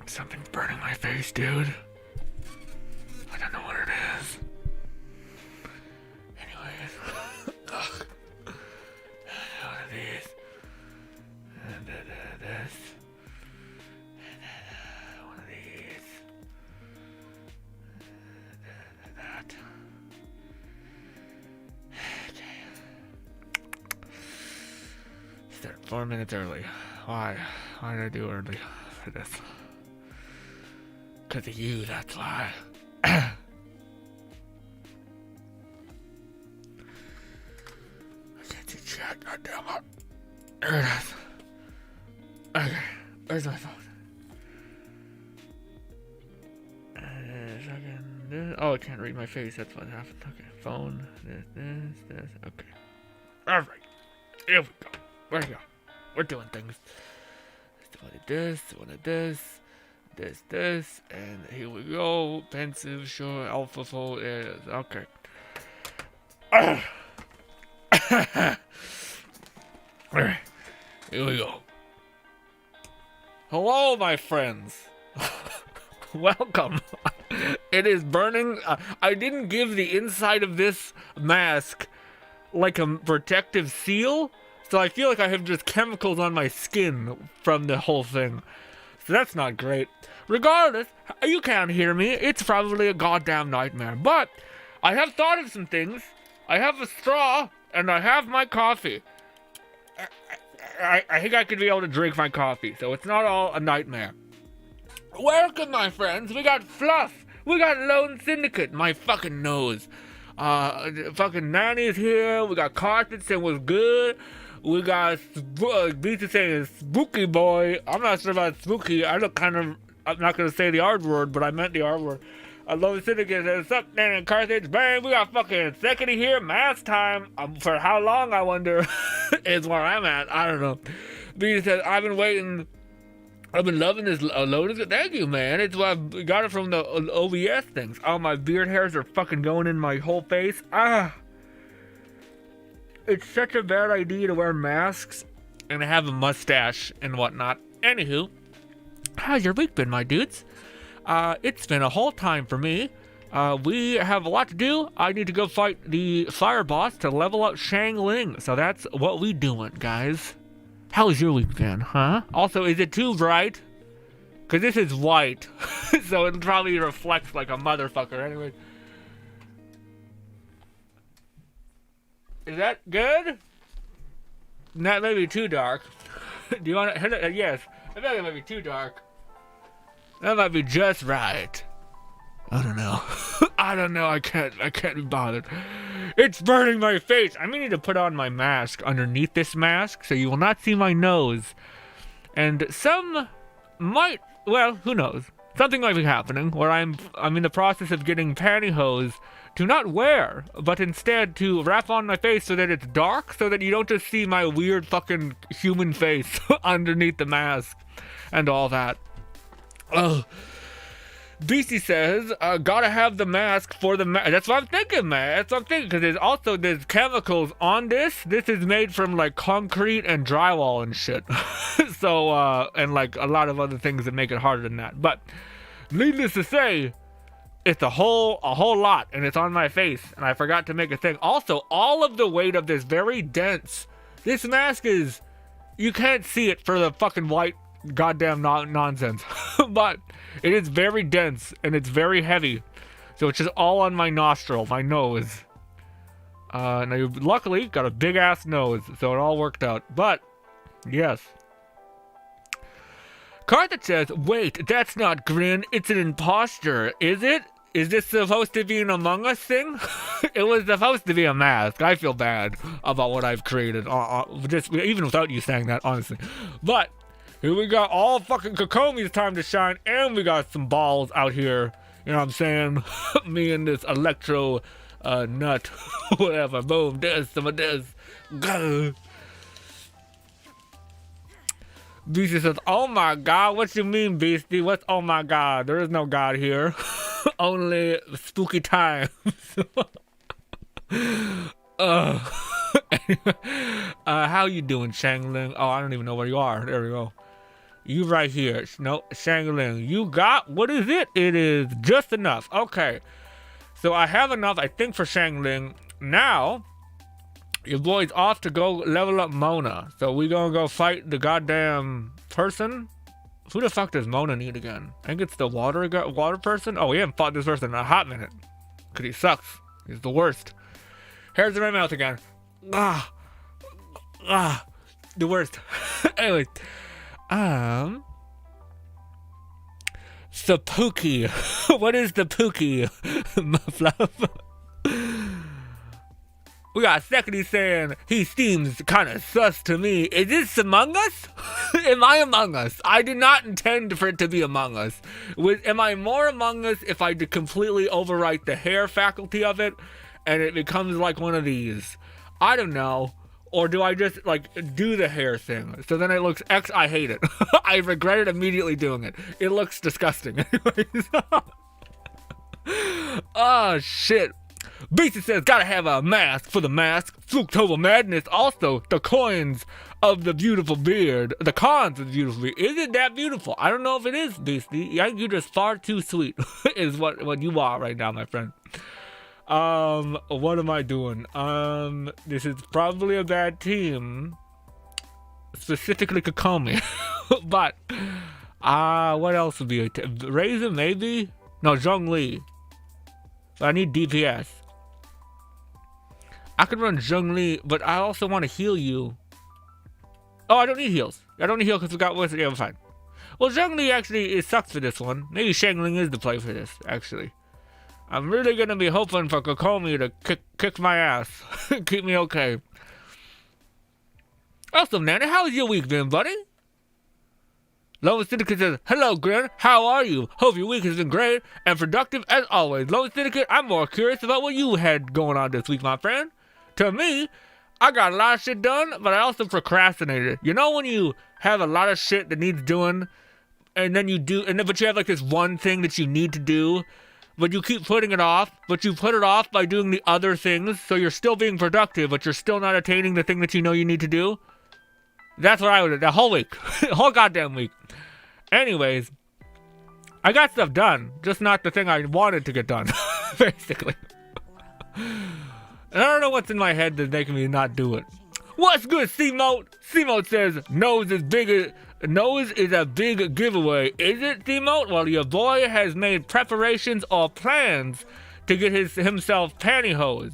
Something's burning my face, dude. I don't know what it is. Anyways. Ugh. One of these. And then this. And then one of these. And that. Okay. Start 4 minutes early. Why? Why did I do early for this? Because of you, that's why. I can't see chat, goddammit. There it is. Okay, where's my phone? Oh, I can't read my face, that's what happened. Okay, phone, this, okay. Alright, here we go. There we go. We're doing things. One of this, and here we go. Pensive, sure, alpha fold, there it is. Okay. Alright, here we go. Hello, my friends. Welcome. It is burning. I didn't give the inside of this mask like a protective seal, so I feel like I have just chemicals on my skin from the whole thing. So that's not great. Regardless, you can't hear me. It's probably a goddamn nightmare. But I have thought of some things. I have a straw, and I have my coffee. I think I could be able to drink my coffee, so it's not all a nightmare. Welcome, my friends. We got Fluff. We got Lone Syndicate. My fucking nose. Fucking Nanny's here. We got Carson saying was good. We got Beats saying Spooky Boy. I'm not sure about Spooky. I look kind of. I'm not gonna say the R word, but I meant the R word. Lone Syndicate says, "Sup, Nanny and Carthage? Bang! We got fucking second here. Mass time. For how long? I wonder. Is where I'm at. I don't know." Beats says, "I've been waiting. I've been loving this Lotus. Thank you, man. It's why I got it from the OBS things. Oh, my beard hairs are fucking going in my whole face. It's such a bad idea to wear masks and have a mustache and whatnot. Anywho, how's your week been, my dudes? It's been a whole time for me. We have a lot to do. I need to go fight the fire boss to level up Shang Ling. So that's what we doing, guys. How was your week been, huh? Also, is it too bright? Because this is white. So it probably reflects like a motherfucker. Anyway. Is that good? That may be too dark. Do you want to hit it? Yes. I think it might be too dark. That might be just right. I don't know. I don't know. I can't be bothered. It's burning my face. I may need to put on my mask underneath this mask so you will not see my nose. And some might, well, who knows? Something might be happening where I'm in the process of getting pantyhose to not wear, but instead to wrap on my face so that it's dark, so that you don't just see my weird fucking human face underneath the mask and all that. Oh. BC says, gotta have the mask for the mask. That's what I'm thinking, man. That's what I'm thinking, because there's chemicals on this. This is made from, like, concrete and drywall and shit. So, and, like, a lot of other things that make it harder than that. But, needless to say, it's a whole lot, and it's on my face, and I forgot to make a thing. Also, all of the weight of this very dense. This mask is, you can't see it for the fucking white goddamn nonsense. But it is very dense, and it's very heavy. So it's just all on my nostril, my nose. Now you luckily got a big ass nose, so it all worked out. But, yes. Carthage says, wait, that's not Grin, it's an imposter, is it? Is this supposed to be an Among Us thing? It was supposed to be a mask. I feel bad about what I've created, just even without you saying that, honestly. But here we got all fucking Kokomi's time to shine, and we got some balls out here. You know what I'm saying? Me and this electro nut, whatever. Boom, this, some of this. Go. Beastie says, oh my god, what you mean, Beastie? What's oh my god? There is no god here. Only spooky times. How you doing, Shangling? Oh, I don't even know where you are. There we go. You right here. No, Shangling. You got, what is it? It is just enough. Okay. So I have enough, I think, for Shangling. Now, your boy's off to go level up Mona. So we gonna go fight the goddamn person. Who the fuck does Mona need again? I think it's the water person. Oh, we haven't fought this person in a hot minute. Cause he sucks. He's the worst. Hairs in my mouth again. The worst. Anyway. Spooky. What is the Pookie? Fluff. We got Secondly saying he seems kind of sus to me. Is this Among Us? Am I Among Us? I did not intend for it to be Among Us. Am I more Among Us if I completely overwrite the hair faculty of it and it becomes like one of these? I don't know. Or do I just like do the hair thing? So then it looks I hate it. I regretted immediately doing it. It looks disgusting. Anyways. Oh shit. Beastie says, gotta have a mask for the mask. Spooktober Madness. Also, the coins of the beautiful beard. The cons of the beautiful beard. Is it that beautiful? I don't know if it is, Beastie. I think you're just far too sweet. Is what you are right now, my friend. What am I doing? This is probably a bad team. Specifically Kokomi. But, what else would be a team? Raisin, maybe? No, Zhongli. But I need DPS. I could run Zhongli, but I also want to heal you. Oh, I don't need heals. I don't need heals because we got Wizard. Yeah, I'm fine. Well, Zhongli actually, it sucks for this one. Maybe Shangling is the play for this, actually. I'm really going to be hoping for Kokomi to kick my ass. Keep me okay. Also, Nana, how's your week been, buddy? Lone Syndicate says, hello, Grin. How are you? Hope your week has been great and productive as always. Lone Syndicate, I'm more curious about what you had going on this week, my friend. To me, I got a lot of shit done, but I also procrastinated. You know when you have a lot of shit that needs doing, and then you do, but you have like this one thing that you need to do, but you keep putting it off, but you put it off by doing the other things, so you're still being productive, but you're still not attaining the thing that you know you need to do? That's what I would do the whole week. The whole goddamn week. Anyways, I got stuff done, just not the thing I wanted to get done, basically. And I don't know what's in my head that's making me not do it. What's good, C-Mote? C-Mote says, nose is a big giveaway. Is it, C-Mote? Well, your boy has made preparations or plans to get himself pantyhose.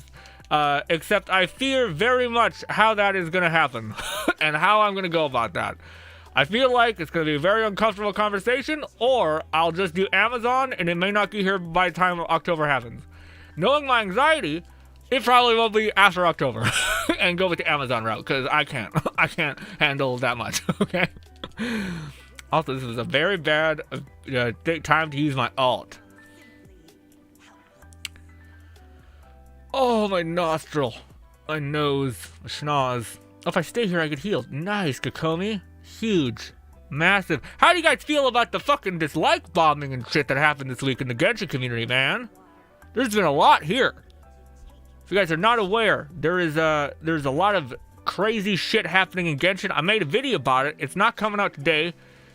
Except I fear very much how that is going to happen and how I'm going to go about that. I feel like it's going to be a very uncomfortable conversation, or I'll just do Amazon and it may not get here by the time October happens. Knowing my anxiety, it probably will be after October and go with the Amazon route because I can't handle that much. Okay. Also, this was a very bad time to use my alt. Oh, my nostril, my nose, my schnoz. If I stay here, I get healed. Nice, Kokomi. Huge. Massive. How do you guys feel about the fucking dislike bombing and shit that happened this week in the Genshin community, man? There's been a lot here. If you guys are not aware, there's a lot of crazy shit happening in Genshin. I made a video about it. It's not coming out today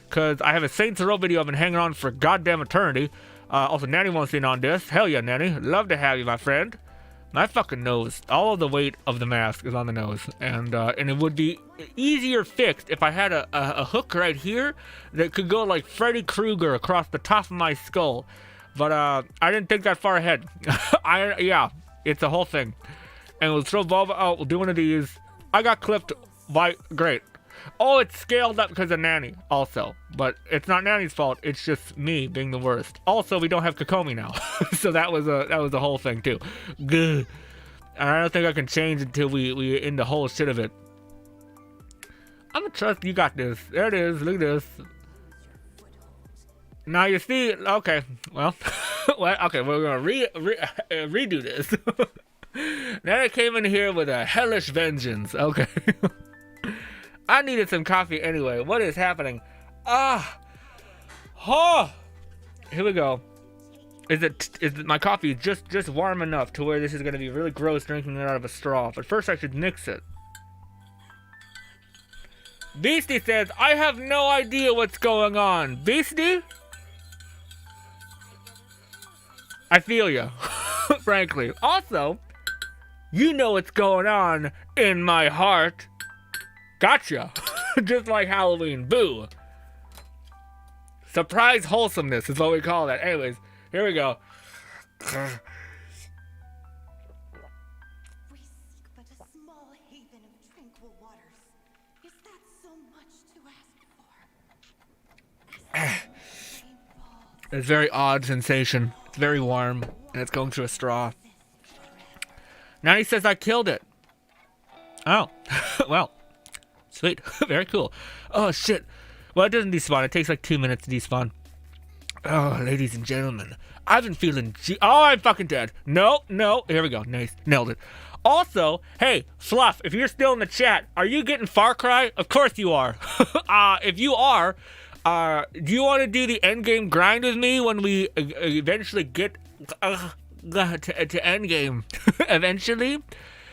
because I have a Saints Row video I've been hanging on for goddamn eternity. Also, Nanny wants in on this. Hell yeah, Nanny. Love to have you, my friend. My fucking nose. All of the weight of the mask is on the nose. And it would be easier fixed if I had a hook right here that could go like Freddy Krueger across the top of my skull. But I didn't think that far ahead. Yeah, it's a whole thing. And we'll throw Bulba out. We'll do one of these. I got clipped by... Great. Oh, it's scaled up because of Nanny also. But it's not Nanny's fault. It's just me being the worst. Also, we don't have Kokomi now. So that was a whole thing too. Good. And I don't think I can change until we end the whole shit of it. I'm gonna trust you got this. There it is. Look at this. Now you see... Okay. Well. Well, okay. We're gonna redo this. Nanny came in here with a hellish vengeance. Okay. I needed some coffee anyway. What is happening? Here we go. Is it my coffee just warm enough to where this is gonna be really gross drinking it out of a straw? But first I should mix it. Beastie says, I have no idea what's going on. Beastie? I feel you, frankly. Also, you know what's going on in my heart. Gotcha. Just like Halloween. Boo. Surprise wholesomeness is what we call that. Anyways, here we go. We seek but a small haven of tranquil waters. Is that so much to ask for? It's a very odd sensation. It's very warm, and it's going through a straw. Now he says I killed it. Oh, well, sweet, very cool. Oh shit. Well, it doesn't despawn. It takes like 2 minutes to despawn. Oh, ladies and gentlemen, I've been feeling. Oh, I'm fucking dead. No. Here we go. Nice, nailed it. Also, hey, Fluff, if you're still in the chat, are you getting Far Cry? Of course you are. If you are. Do you want to do the endgame grind with me when we eventually get to endgame? Eventually?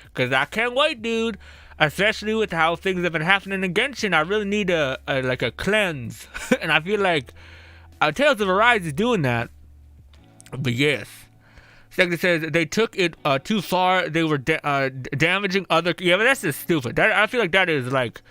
Because I can't wait, dude. Especially with how things have been happening in Genshin. I really need a cleanse. And I feel like Tales of Arise is doing that. But yes. Second says they took it too far. They were damaging other... Yeah, but that's just stupid. I feel like that is like...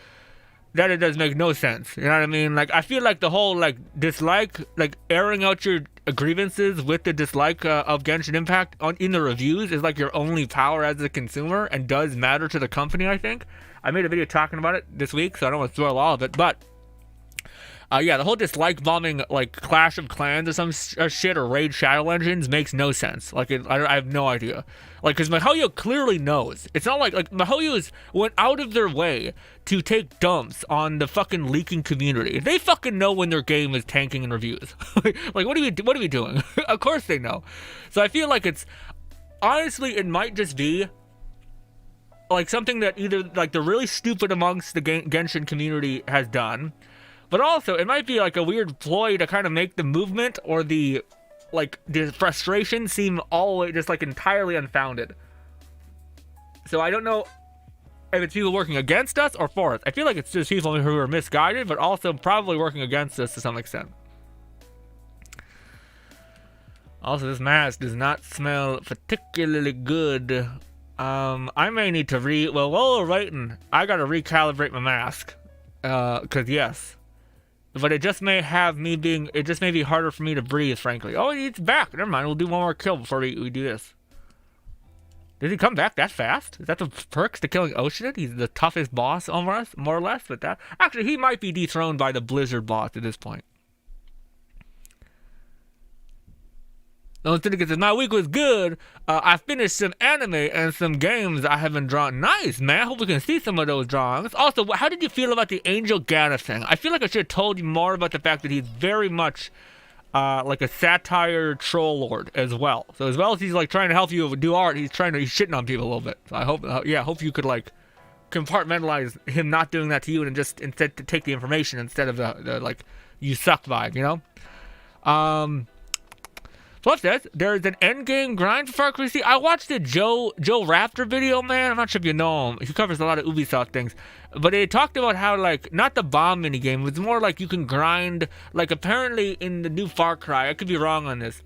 That it does make no sense. You know what I mean? Like, I feel like the whole, like, dislike, like, airing out your grievances with the dislike of Genshin Impact in the reviews is, like, your only power as a consumer and does matter to the company, I think. I made a video talking about it this week, so I don't want to spoil all of it, but... yeah, the whole dislike bombing, like, Clash of Clans or some shit or Raid Shadow Legends makes no sense. Like, I have no idea. Like, because MiHoYo clearly knows. It's not like MiHoYo went out of their way to take dumps on the fucking leaking community. They fucking know when their game is tanking in reviews. Like, what are we doing? Of course they know. So I feel like it's, honestly, it might just be like something that either, like, the really stupid amongst the Genshin community has done, but also, it might be like a weird ploy to kind of make the movement or the frustration seem always just like entirely unfounded. So I don't know if it's people working against us or for us. I feel like it's just people who are misguided, but also probably working against us to some extent. Also, this mask does not smell particularly good. I may need to while we're waiting, I gotta recalibrate my mask. Cause yes. But it just may be harder for me to breathe, frankly. Oh, it's back. Never mind. We'll do one more kill before we do this. Did he come back that fast? Is that the perks to killing Ocean? He's the toughest boss, almost, more or less, with that. Actually, he might be dethroned by the Blizzard boss at this point. No, says, my week was good. I finished some anime and some games I haven't drawn. Nice, man. Hope we can see some of those drawings. Also, how did you feel about the Angel Ganon thing? I feel like I should have told you more about the fact that he's very much like a satire troll lord as well. So as well as he's like trying to help you do art, he's shitting on people a little bit. So I hope you could like compartmentalize him not doing that to you and just instead to take the information instead of the like you suck vibe, you know? Plus, there's an endgame grind for Far Cry 3. I watched the Joe Raptor video, man. I'm not sure if you know him. He covers a lot of Ubisoft things. But they talked about how, like, not the bomb minigame. It was more like you can grind, like, apparently in the new Far Cry. I could be wrong on this.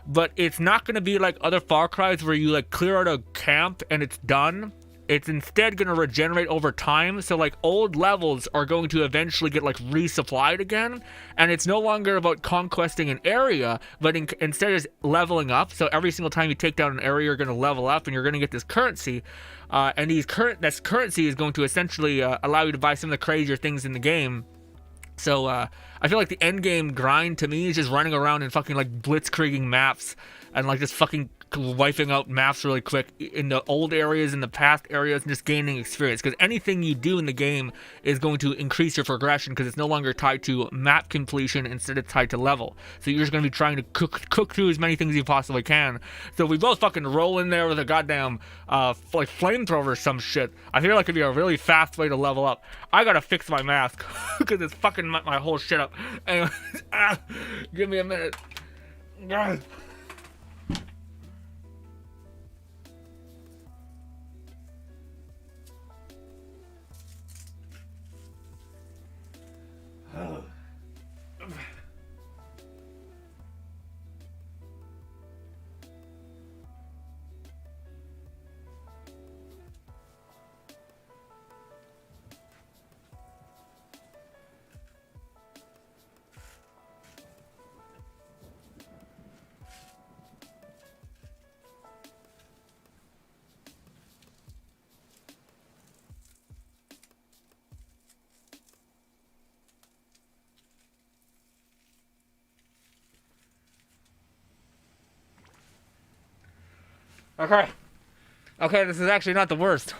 But it's not going to be like other Far Cries where you, like, clear out a camp and it's done. It's instead going to regenerate over time. So, like, old levels are going to eventually get, like, resupplied again. And it's no longer about conquesting an area, but instead it's leveling up. So every single time you take down an area, you're going to level up and you're going to get this currency. And this currency is going to essentially allow you to buy some of the crazier things in the game. So I feel like the end game grind to me is just running around and fucking, like, blitzkrieging maps and, like, just fucking wiping out maps really quick in the old areas, in the past areas, and just gaining experience. Because anything you do in the game is going to increase your progression because it's no longer tied to map completion. Instead, it's tied to level. So you're just going to be trying to cook through as many things as you possibly can. So we both fucking roll in there with a goddamn like flamethrower or some shit. I feel like it'd be a really fast way to level up. I gotta fix my mask because it's fucking my whole shit up. Anyways, give me a minute. Okay. Okay, this is actually not the worst.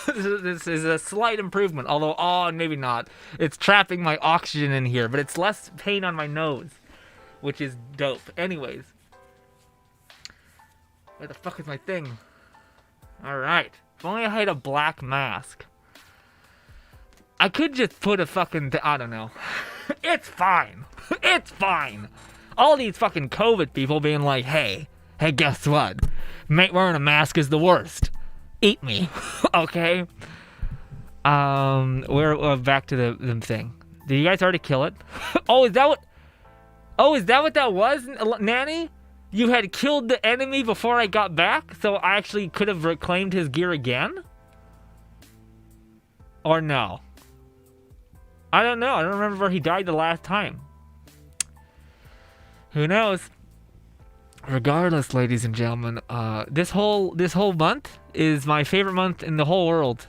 This is a slight improvement, although, maybe not. It's trapping my oxygen in here, but it's less pain on my nose, which is dope. Anyways. Where the fuck is my thing? Alright. If only I had a black mask. I could just put a fucking... I don't know. It's fine. It's fine. All these fucking COVID people being like, hey, guess what? Mate, wearing a mask is the worst. Eat me. Okay? We're back to the thing. Did you guys already kill it? Is that what that was, Nanny? You had killed the enemy before I got back, so I actually could have reclaimed his gear again? Or no? I don't know. I don't remember where he died the last time. Who knows? Regardless, ladies and gentlemen, this whole month is my favorite month in the whole world.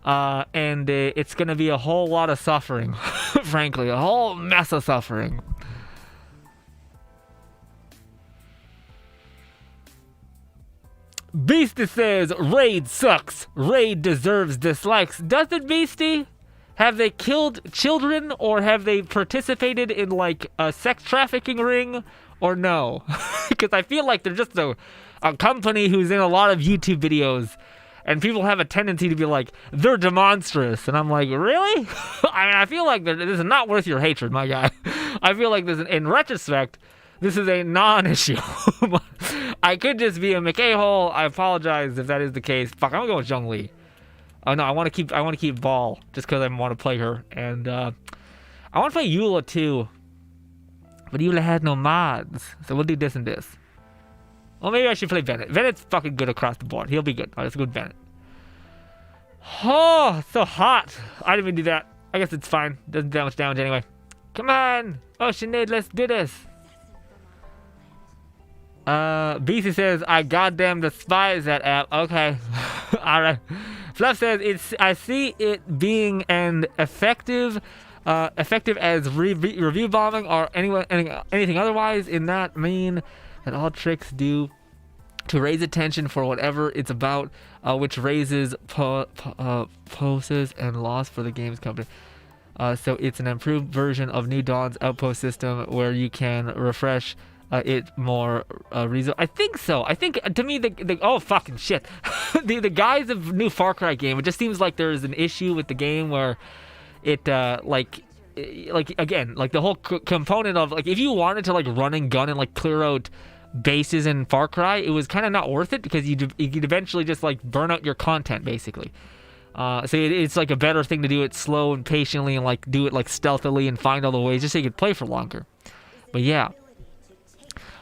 And it's gonna be a whole lot of suffering. Frankly, a whole mess of suffering. Beastie says, Raid sucks. Raid deserves dislikes. Does it, Beastie? Have they killed children, or have they participated in, like, a sex trafficking ring, or no? Because I feel like they're just a company who's in a lot of YouTube videos, and people have a tendency to be like, they're demonstrous. And I'm like, really? I mean, I feel like this is not worth your hatred, my guy. I feel like this, in retrospect, this is a non-issue. I could just be a McA-hole. I apologize if that is the case. Fuck, I'm gonna go with Zhong Li. Oh no, I want to keep Ball just because I want to play her, and I want to play Eula too. But Eula has no mods, so we'll do this and this. Well, maybe I should play Bennett. Bennett's fucking good across the board. He'll be good. Let's go with Bennett. Oh, it's so hot. I didn't even do that. I guess it's fine. Doesn't do that much damage anyway. Come on. Oh, Sinead, let's do this. BC says, I goddamn despise that app. Okay. Alright. Fluff says, I see it being an effective as review bombing or anything otherwise. In that mean that all tricks do to raise attention for whatever it's about, which raises poses and loss for the games company. So it's an improved version of New Dawn's outpost system where you can refresh it more I think so. I think to me the oh fucking shit. the guys of new Far Cry game, it just seems like there's an issue with the game where it like again, like the whole component of like if you wanted to like run and gun and like clear out bases in Far Cry, it was kind of not worth it because you'd eventually just like burn out your content basically. So it's like a better thing to do it slow and patiently and like do it like stealthily and find all the ways just so you could play for longer. But yeah.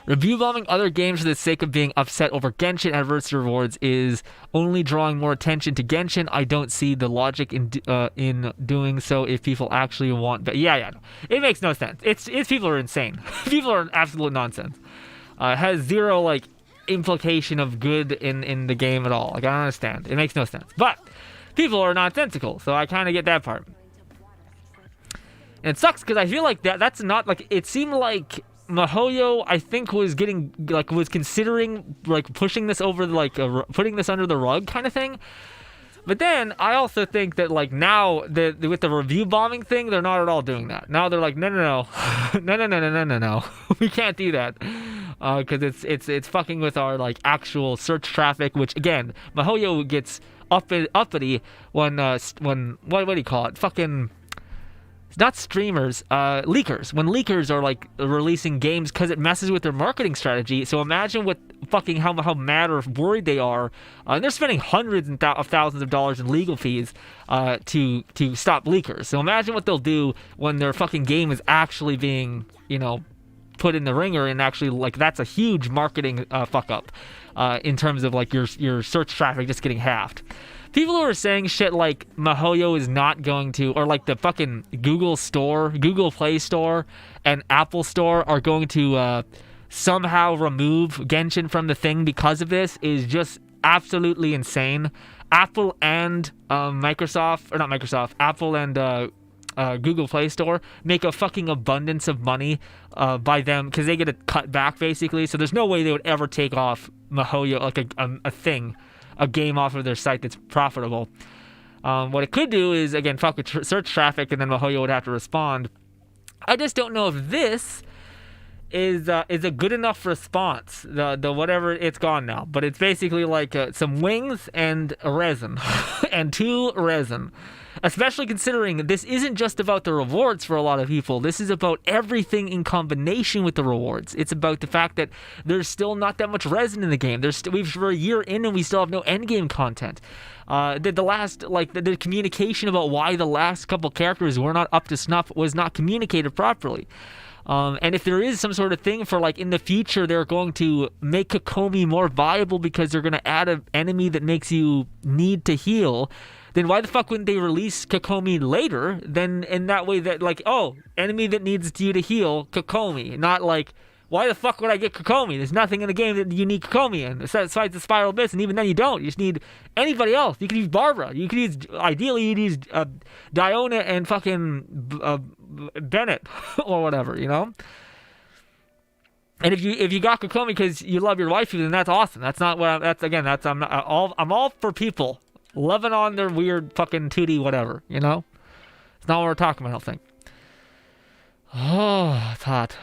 Review bombing other games for the sake of being upset over Genshin anniversary rewards is only drawing more attention to Genshin. I don't see the logic in doing so if people actually want. But yeah, no. It makes no sense. It's people are insane. People are absolute nonsense. It has zero like implication of good in the game at all. Like I don't understand. It makes no sense. But people are nonsensical, so I kind of get that part. And it sucks because I feel like that's not like it seemed like. Mahoyo, I think, was considering like pushing this over putting this under the rug kind of thing. But then I also think that like now with the review bombing thing, they're not at all doing that. Now they're like no, we can't do that because it's fucking with our like actual search traffic. Which again, Mahoyo gets uppity when what do you call it? Fucking. Not streamers, leakers. When leakers are like releasing games because it messes with their marketing strategy. So imagine what fucking how mad or worried they are. And they're spending hundreds of thousands of dollars in legal fees to stop leakers. So imagine what they'll do when their fucking game is actually being, put in the ringer and actually like that's a huge marketing fuck up in terms of like your search traffic just getting halved. People who are saying shit like Mahoyo is not going to, or like the fucking Google Play Store, and Apple Store are going to somehow remove Genshin from the thing because of this is just absolutely insane. Apple and Apple and Google Play Store make a fucking abundance of money by them because they get a cut back basically. So there's no way they would ever take off MiHoYo like a thing, a game off of their site that's profitable. What it could do is, again, fuck with search traffic, and then MiHoYo would have to respond. I just don't know if this is a good enough response. The whatever, it's gone now, but it's basically like some wings and a resin and 2 resin. Especially considering this isn't just about the rewards for a lot of people. This is about everything in combination with the rewards. It's about the fact that there's still not that much resin in the game. We're a year in and we still have no endgame content. The last, like, the communication about why the last couple characters were not up to snuff was not communicated properly. And if there is some sort of thing for, like, in the future they're going to make Kokomi more viable because they're going to add an enemy that makes you need to heal, then why the fuck wouldn't they release Kokomi later? Then in that way that, like, oh, enemy that needs you to heal, Kokomi. Not like, why the fuck would I get Kokomi? There's nothing in the game that you need Kokomi in, besides the Spiral Abyss, and even then you don't. You just need anybody else. You could use Barbara. You could use, ideally, you'd use Diona and fucking Bennett or whatever, you know? And if you got Kokomi because you love your waifu, then that's awesome. That's not what I'm all for people loving on their weird fucking 2D whatever, you know? It's not what we're talking about, I don't think. Oh, it's hot.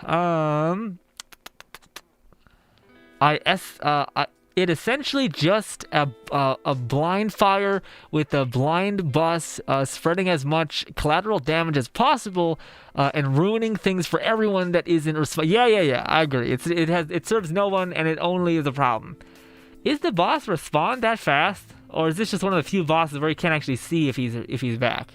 It essentially just a blind fire with a blind bus, spreading as much collateral damage as possible, and ruining things for everyone that isn't Yeah, I agree. It serves no one, and it only is a problem. Is the boss respawn that fast? Or is this just one of the few bosses where you can't actually see if he's back?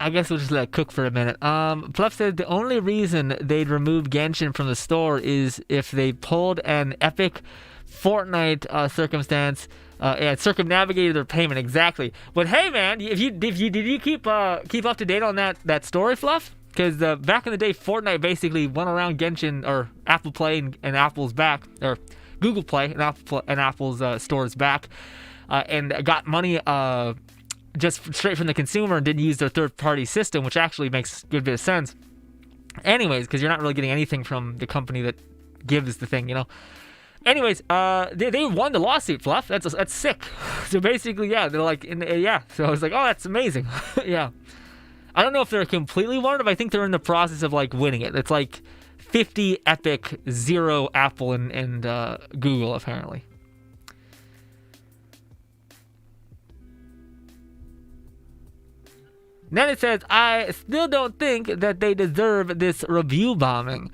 I guess we'll just let it cook for a minute. Pluff said the only reason they'd remove Genshin from the store is if they pulled an epic Fortnite circumstance and circumnavigated their payment. Exactly. But hey, man, did you keep up to date on that story, Fluff? Because back in the day, Fortnite basically went around Genshin or Apple Play and Apple's back, or Google Play and Apple's stores back, and got money just straight from the consumer and didn't use their third-party system, which actually makes a good bit of sense. Anyways, because you're not really getting anything from the company that gives the thing, you know. Anyways, they won the lawsuit, Fluff. That's sick. So basically, yeah, they're like, So I was like, oh, that's amazing. Yeah. I don't know if they're completely won it, but I think they're in the process of, like, winning it. It's like 50 Epic, 0 Apple and Google, apparently. Then it says, I still don't think that they deserve this review bombing.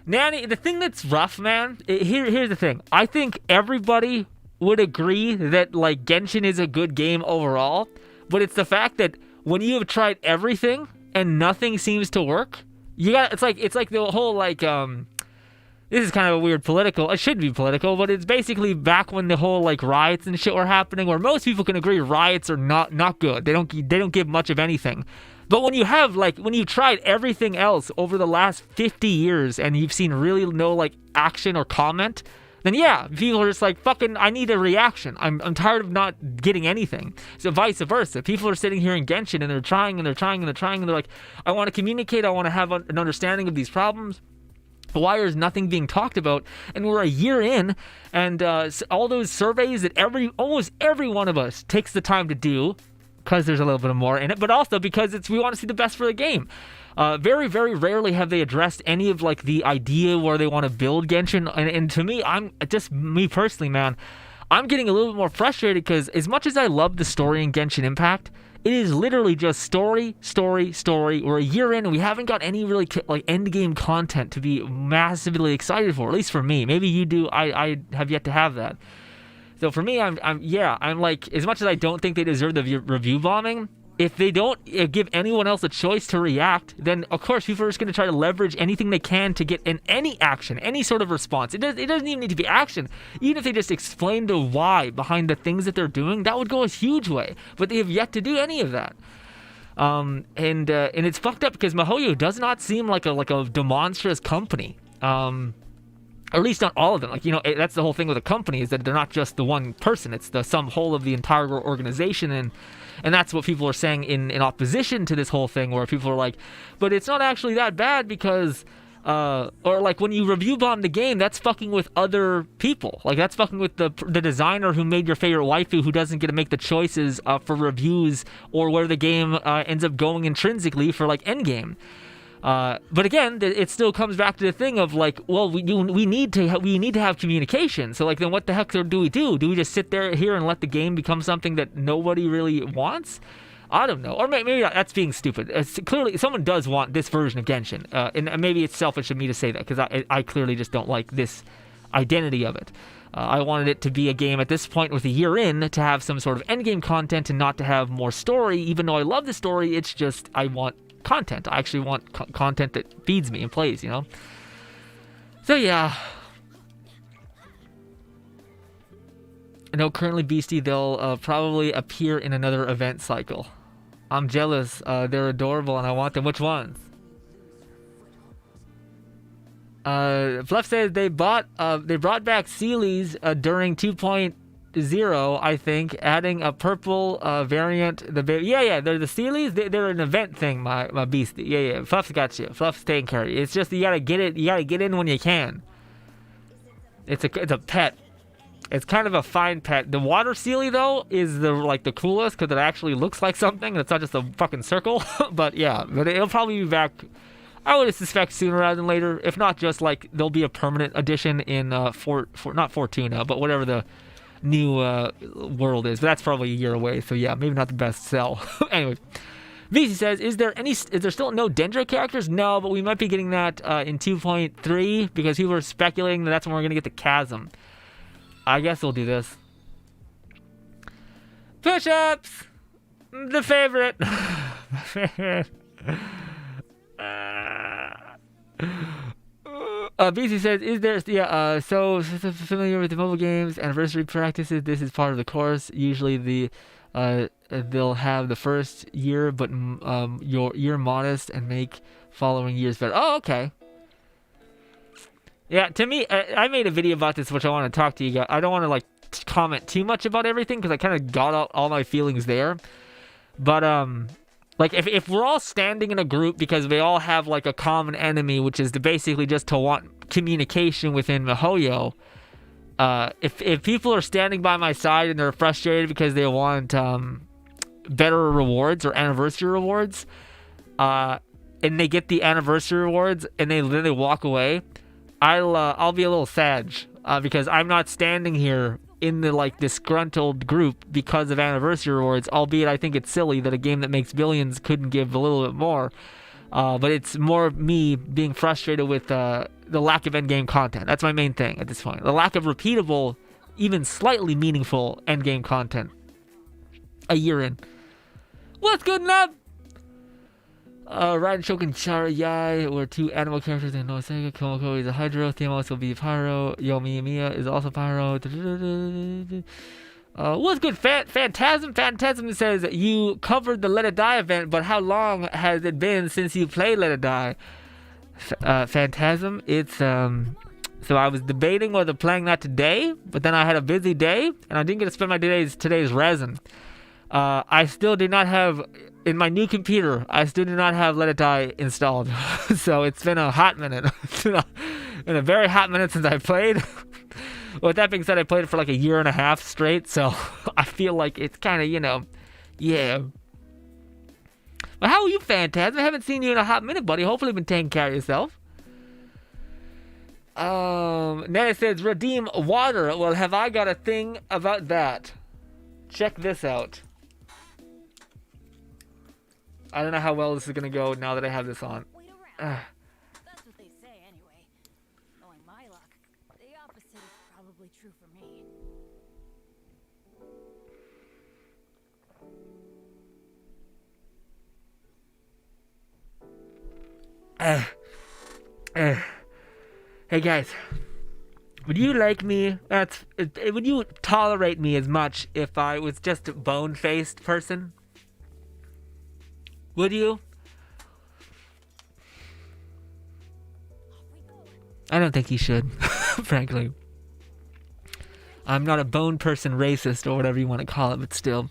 Nanny, the thing that's rough, man, here's the thing. I think everybody would agree that, like, Genshin is a good game overall, but it's the fact that when you have tried everything and nothing seems to work, it's like the whole, like, this is kind of a weird political, it should be political, but it's basically back when the whole, like, riots and shit were happening, where most people can agree riots are not good. They don't give much of anything. But when you've tried everything else over the last 50 years and you've seen really no, like, action or comment, then yeah, people are just like, fucking, I need a reaction. I'm tired of not getting anything. So vice versa. People are sitting here in Genshin and they're trying and they're trying and they're trying and they're like, I want to communicate, I want to have an understanding of these problems. Why is nothing being talked about? And we're a year in, and all those surveys that almost every one of us takes the time to do, because there's a little bit more in it, but also because we want to see the best for the game. Very, very rarely have they addressed any of, like, the idea where they want to build Genshin. And to me, me personally, man, I'm getting a little bit more frustrated because as much as I love the story in Genshin Impact, it is literally just story. We're a year in and we haven't got any really, like, end game content to be massively excited for, at least for me. Maybe you do. I have yet to have that. So for me, I'm like, as much as I don't think they deserve the review bombing, if they don't give anyone else a choice to react, then of course people are just going to try to leverage anything they can to get any action, any sort of response. It doesn't even need to be action. Even if they just explain the why behind the things that they're doing, that would go a huge way. But they have yet to do any of that. And it's fucked up because MiHoYo does not seem like a demonstrous company. Or at least not all of them. Like, that's the whole thing with a company, is that they're not just the one person. It's the sum whole of the entire organization. And that's what people are saying in opposition to this whole thing, where people are like, but it's not actually that bad because, or like when you review bomb the game, that's fucking with other people. Like, that's fucking with the designer who made your favorite waifu, who doesn't get to make the choices for reviews or where the game ends up going intrinsically for like endgame. But again, it still comes back to the thing of like, well, we need to have communication. So like, then what the heck do we do? Do we just sit here and let the game become something that nobody really wants? I don't know. Or maybe that's being stupid. Clearly, someone does want this version of Genshin, and maybe it's selfish of me to say that, because I clearly just don't like this identity of it. I wanted it to be a game at this point, with a year in, to have some sort of endgame content and not to have more story. Even though I love the story, it's just I want content. I actually want content that feeds me and plays, So yeah. No, currently Beastie, they'll probably appear in another event cycle. I'm jealous. They're adorable and I want them. Which ones? Fluff says they brought back Sealies during 2.0, I think, adding a purple variant. Yeah, they're the Sealies. They're an event thing, my beastie. Yeah. Fluff's got you. Fluff's taking care of you. It's just you gotta get it. You gotta get in when you can. It's a pet. It's kind of a fine pet. The water Sealy though is the coolest, because it actually looks like something. It's not just a fucking circle. But it'll probably be back, I would suspect, sooner rather than later. If not, just like there'll be a permanent edition in not Fortuna, but whatever the new world is. But that's probably a year away. So yeah, maybe not the best sell. Anyway, VC says, is there still no Dendro characters? No, but we might be getting that in 2.3, because people are speculating that that's when we're gonna get the Chasm. I guess we'll do this. Push-ups! The favorite! BC says, is there... Yeah, so familiar with the mobile games, anniversary practices, this is part of the course. Usually they'll have the first year, but your year modest, and make following years better. Oh, okay. Yeah, to me, I made a video about this, which I want to talk to you guys. I don't want to comment too much about everything, because I kind of got out all my feelings there. But if we're all standing in a group because we all have like a common enemy, which is basically just to want communication within MiHoYo. If people are standing by my side and they're frustrated because they want better rewards or anniversary rewards, and they get the anniversary rewards and then they walk away, I'll be a little sad, because I'm not standing here in the disgruntled group because of anniversary rewards, albeit I think it's silly that a game that makes billions couldn't give a little bit more, but it's more me being frustrated with the lack of endgame content. That's my main thing at this point. The lack of repeatable, even slightly meaningful endgame content a year in. What's good enough? Raiden, Shokin, Chara, Yai were two animal characters in Noisega. Komoko is a Hydro. Theamos will be Pyro. Yomi Miya is also Pyro. What's good, Phantasm? Phantasm says, you covered the Let It Die event, but how long has it been since you played Let It Die? Phantasm, it's, so I was debating whether playing that today, but then I had a busy day, and I didn't get to spend my today's resin. I still did not have... In my new computer, I still do not have Let It Die installed. So it's been a hot minute. It's been a very hot minute since I played. Well, with that being said, I played it for like a year and a half straight. So I feel like it's kind of, yeah. But how are you, Phantasm? I haven't seen you in a hot minute, buddy. Hopefully you've been taking care of yourself. Then it says, redeem water. Well, have I got a thing about that? Check this out. I don't know how well this is going to go now that I have this on. Wait around. That's what they say anyway. Knowing my luck, the opposite is probably true for me. Hey guys, would you like me? Would you tolerate me as much if I was just a bone-faced person? Would you? I don't think you should. frankly. I'm not a bone person racist or whatever you want to call it, but still.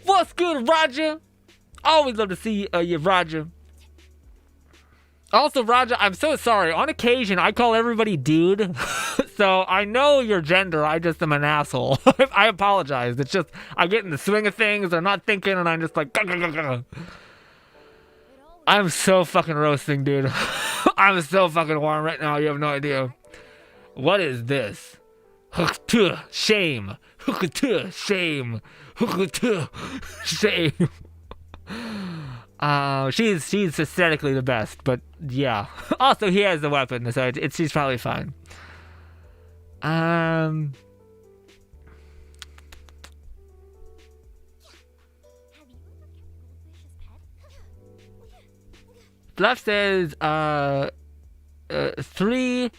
What's good, Roger? Always love to see you, Roger. Also, Roger, I'm so sorry. On occasion, I call everybody dude. So I know your gender. I just am an asshole. I apologize. It's just I get in the swing of things. I'm not thinking, and I'm just like. Gah, gah, gah, gah. I'm so fucking roasting, dude. I'm so fucking warm right now. You have no idea. What is this? Shame. Shame. Shame. She's aesthetically the best, but yeah. Also, he has the weapon, so she's probably fine. Bluff says, 3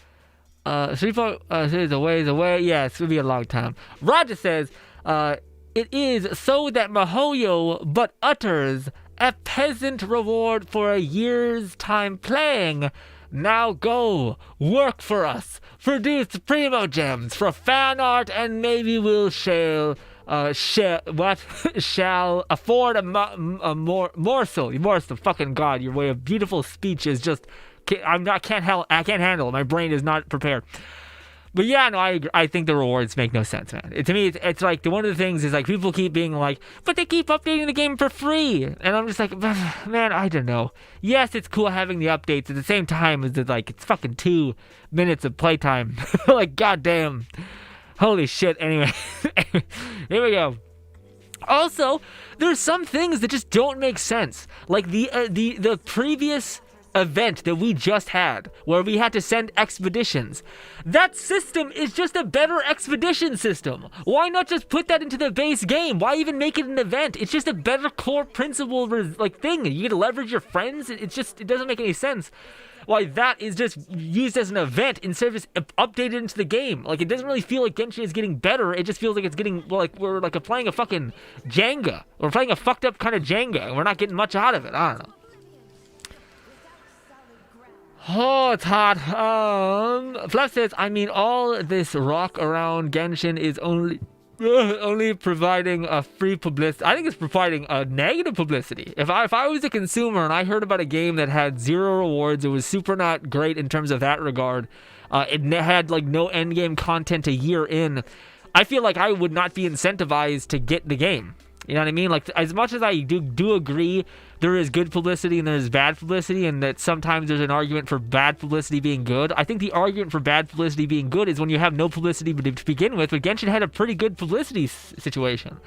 says a ways away. Yeah, it's gonna be a long time. Roger says, it is so that Mahoyo but utters a peasant reward for a year's time playing. Now go, work for us, produce primo gems for fan art, and maybe we'll shall afford a morsel. Fucking God, your way of beautiful speech is just, I can't handle it. My brain is not prepared. But yeah, no, I agree. I think the rewards make no sense, man. To me, it's like, one of the things is like, people keep being like, but they keep updating the game for free. And I'm just like, man, I don't know. Yes, it's cool having the updates. At the same time, it's like, it's fucking 2 minutes of playtime. Like, goddamn. Holy shit. Anyway, here we go. Also, there's some things that just don't make sense. Like the previous event that we just had, where we had to send expeditions. That system is just a better expedition system. Why not just put that into the base game? Why even make it an event? It's just a better core principle thing. You get to leverage your friends. It doesn't make any sense why that is just used as an event instead of just updated into the game. Like, it doesn't really feel like Genshin is getting better. It just feels like it's getting, like, we're like playing a fucking Jenga. We're playing a fucked up kind of Jenga, and we're not getting much out of it. I don't know. Oh, it's hot. Fluff says, I mean, all this rock around Genshin is only providing a free publicity. I think it's providing a negative publicity. If I was a consumer and I heard about a game that had 0 rewards, it was super not great in terms of that regard, it had like no end game content a year in, I feel like I would not be incentivized to get the game. You know what I mean? Like, as much as I do agree there is good publicity and there is bad publicity, and that sometimes there's an argument for bad publicity being good, I think the argument for bad publicity being good is when you have no publicity to begin with. But Genshin had a pretty good publicity situation,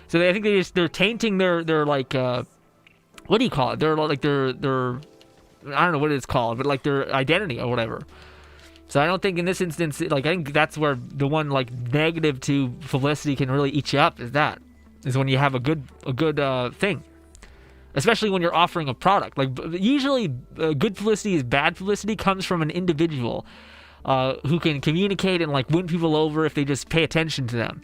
so I think they're tainting their like what do you call it? They're like their I don't know what it's called, but like their identity or whatever. So I don't think in this instance, like, I think that's where the one like negative to publicity can really eat you up is when you have a good thing. Especially when you're offering a product. Like, usually good publicity is bad publicity comes from an individual who can communicate and like win people over if they just pay attention to them.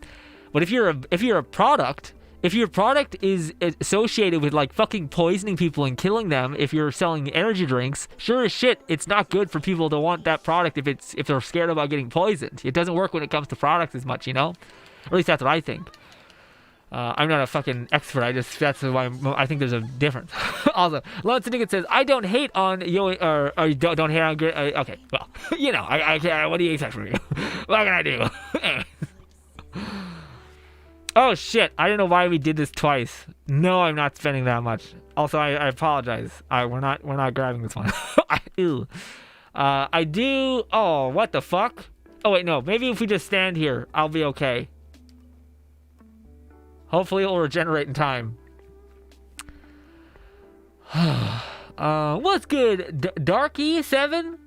But if you're a product, if your product is associated with like fucking poisoning people and killing them, if you're selling energy drinks, sure as shit, it's not good for people to want that product if they're scared about getting poisoned. It doesn't work when it comes to products as much, you know? Or at least that's what I think. I'm not a fucking expert. That's why I think there's a difference. Also, Lone Syndicate says, I don't hate on or don't hate on. Okay, well, you know, I can't. What do you expect from me? What can I do? Oh shit! I don't know why we did this twice. No, I'm not spending that much. Also, I apologize. We're not grabbing this one. Ew. I do. Oh, what the fuck? Oh wait, no. Maybe if we just stand here, I'll be okay. Hopefully it will regenerate in time. What's good? Darky7?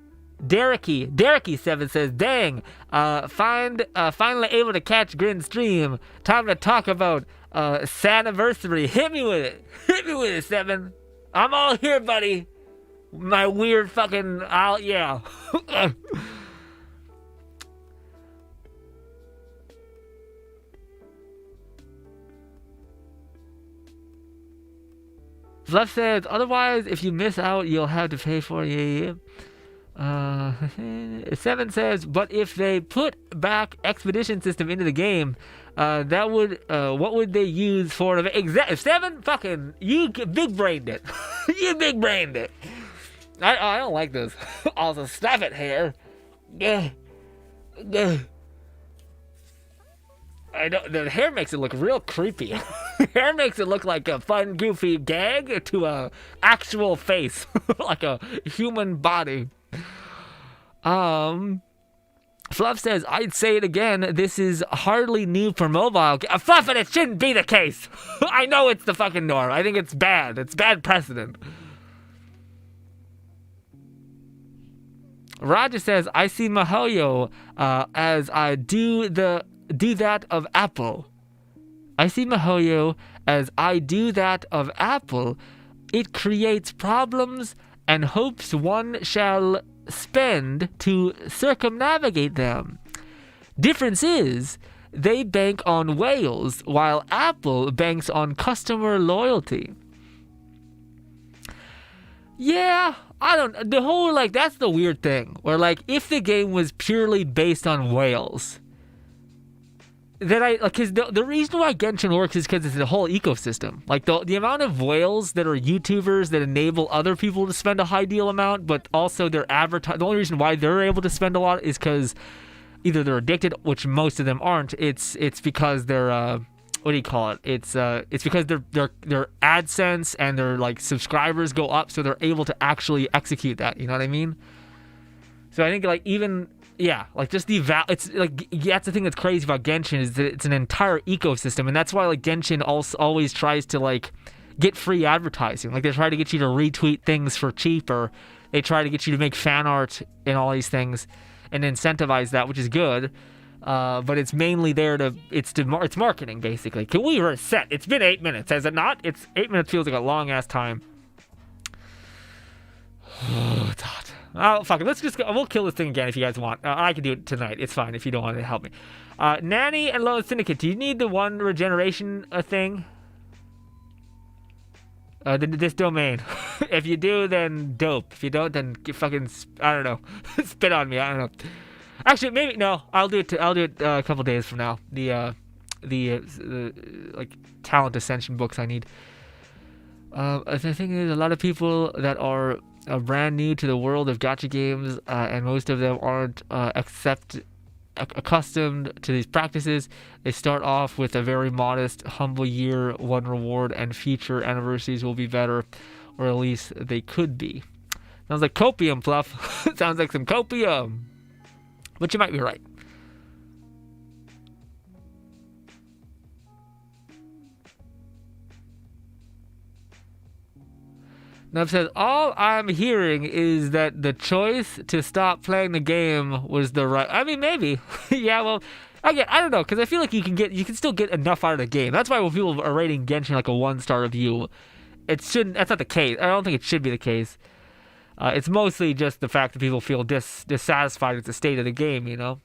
Derricky7 says, dang, finally able to catch Grin's stream. Time to talk about Saniversary. Hit me with it, 7. I'm all here, buddy. My weird fucking, yeah. Fluff says, otherwise, if you miss out, you'll have to pay for it. Yeah. Seven says, but if they put back expedition system into the game, that would what would they use for Seven? Fucking you big brained it. You big brained it. I don't like this. Also, stop it, hair. I don't. The hair makes it look real creepy. Hair makes it look like a fun, goofy gag to a actual face, like a human body. Fluff says, I'd say it again, this is hardly new for mobile. Fluff, and it shouldn't be the case. I know it's the fucking norm. I think it's bad. It's bad precedent. Roger says, I see Mihoyo as I do that of Apple. I see Mihoyo as I do that of Apple. It creates problems and hopes one shall spend to circumnavigate them. Difference is, they bank on whales, while Apple banks on customer loyalty. Yeah, I don't, the whole, like, that's the weird thing, where, like, if the game was purely based on whales, then because the reason why Genshin works is because it's a whole ecosystem. Like, the amount of whales that are YouTubers that enable other people to spend a high deal amount, but also their the only reason why they're able to spend a lot is because either they're addicted, which most of them aren't. It's because they're what do you call it? It's because their AdSense and their like subscribers go up, so they're able to actually execute that. You know what I mean? So I think like even. Yeah, like just it's like that's the thing that's crazy about Genshin is that it's an entire ecosystem, and that's why like Genshin always tries to like get free advertising. Like they try to get you to retweet things for cheap, or they try to get you to make fan art and all these things, and incentivize that, which is good. But it's mainly there it's marketing basically. Can we reset? It's been 8 minutes, has it not? 8 minutes feels like a long ass time. Oh, it's hot. Oh, fuck it. Let's just go. We'll kill this thing again if you guys want. I can do it tonight. It's fine if you don't want to help me. Nanny and Lone Syndicate, do you need the one regeneration thing? This domain. If you do, then dope. If you don't, then fucking, I don't know. Spit on me. I don't know. Actually, maybe, no. I'll do it a couple days from now. The like, talent ascension books I need. The thing is, a lot of people that are brand new to the world of gacha games, and most of them aren't accustomed to these practices. They start off with a very modest, humble year, one reward, and future anniversaries will be better, or at least they could be. Sounds like copium, Fluff. Sounds like some copium. But you might be right. Now it says, all I'm hearing is that the choice to stop playing the game was the right. I mean, maybe. Yeah, well, I don't know, because I feel like you can still get enough out of the game. That's why when people are rating Genshin like a 1-star review, that's not the case. I don't think it should be the case. It's mostly just the fact that people feel dissatisfied with the state of the game, you know?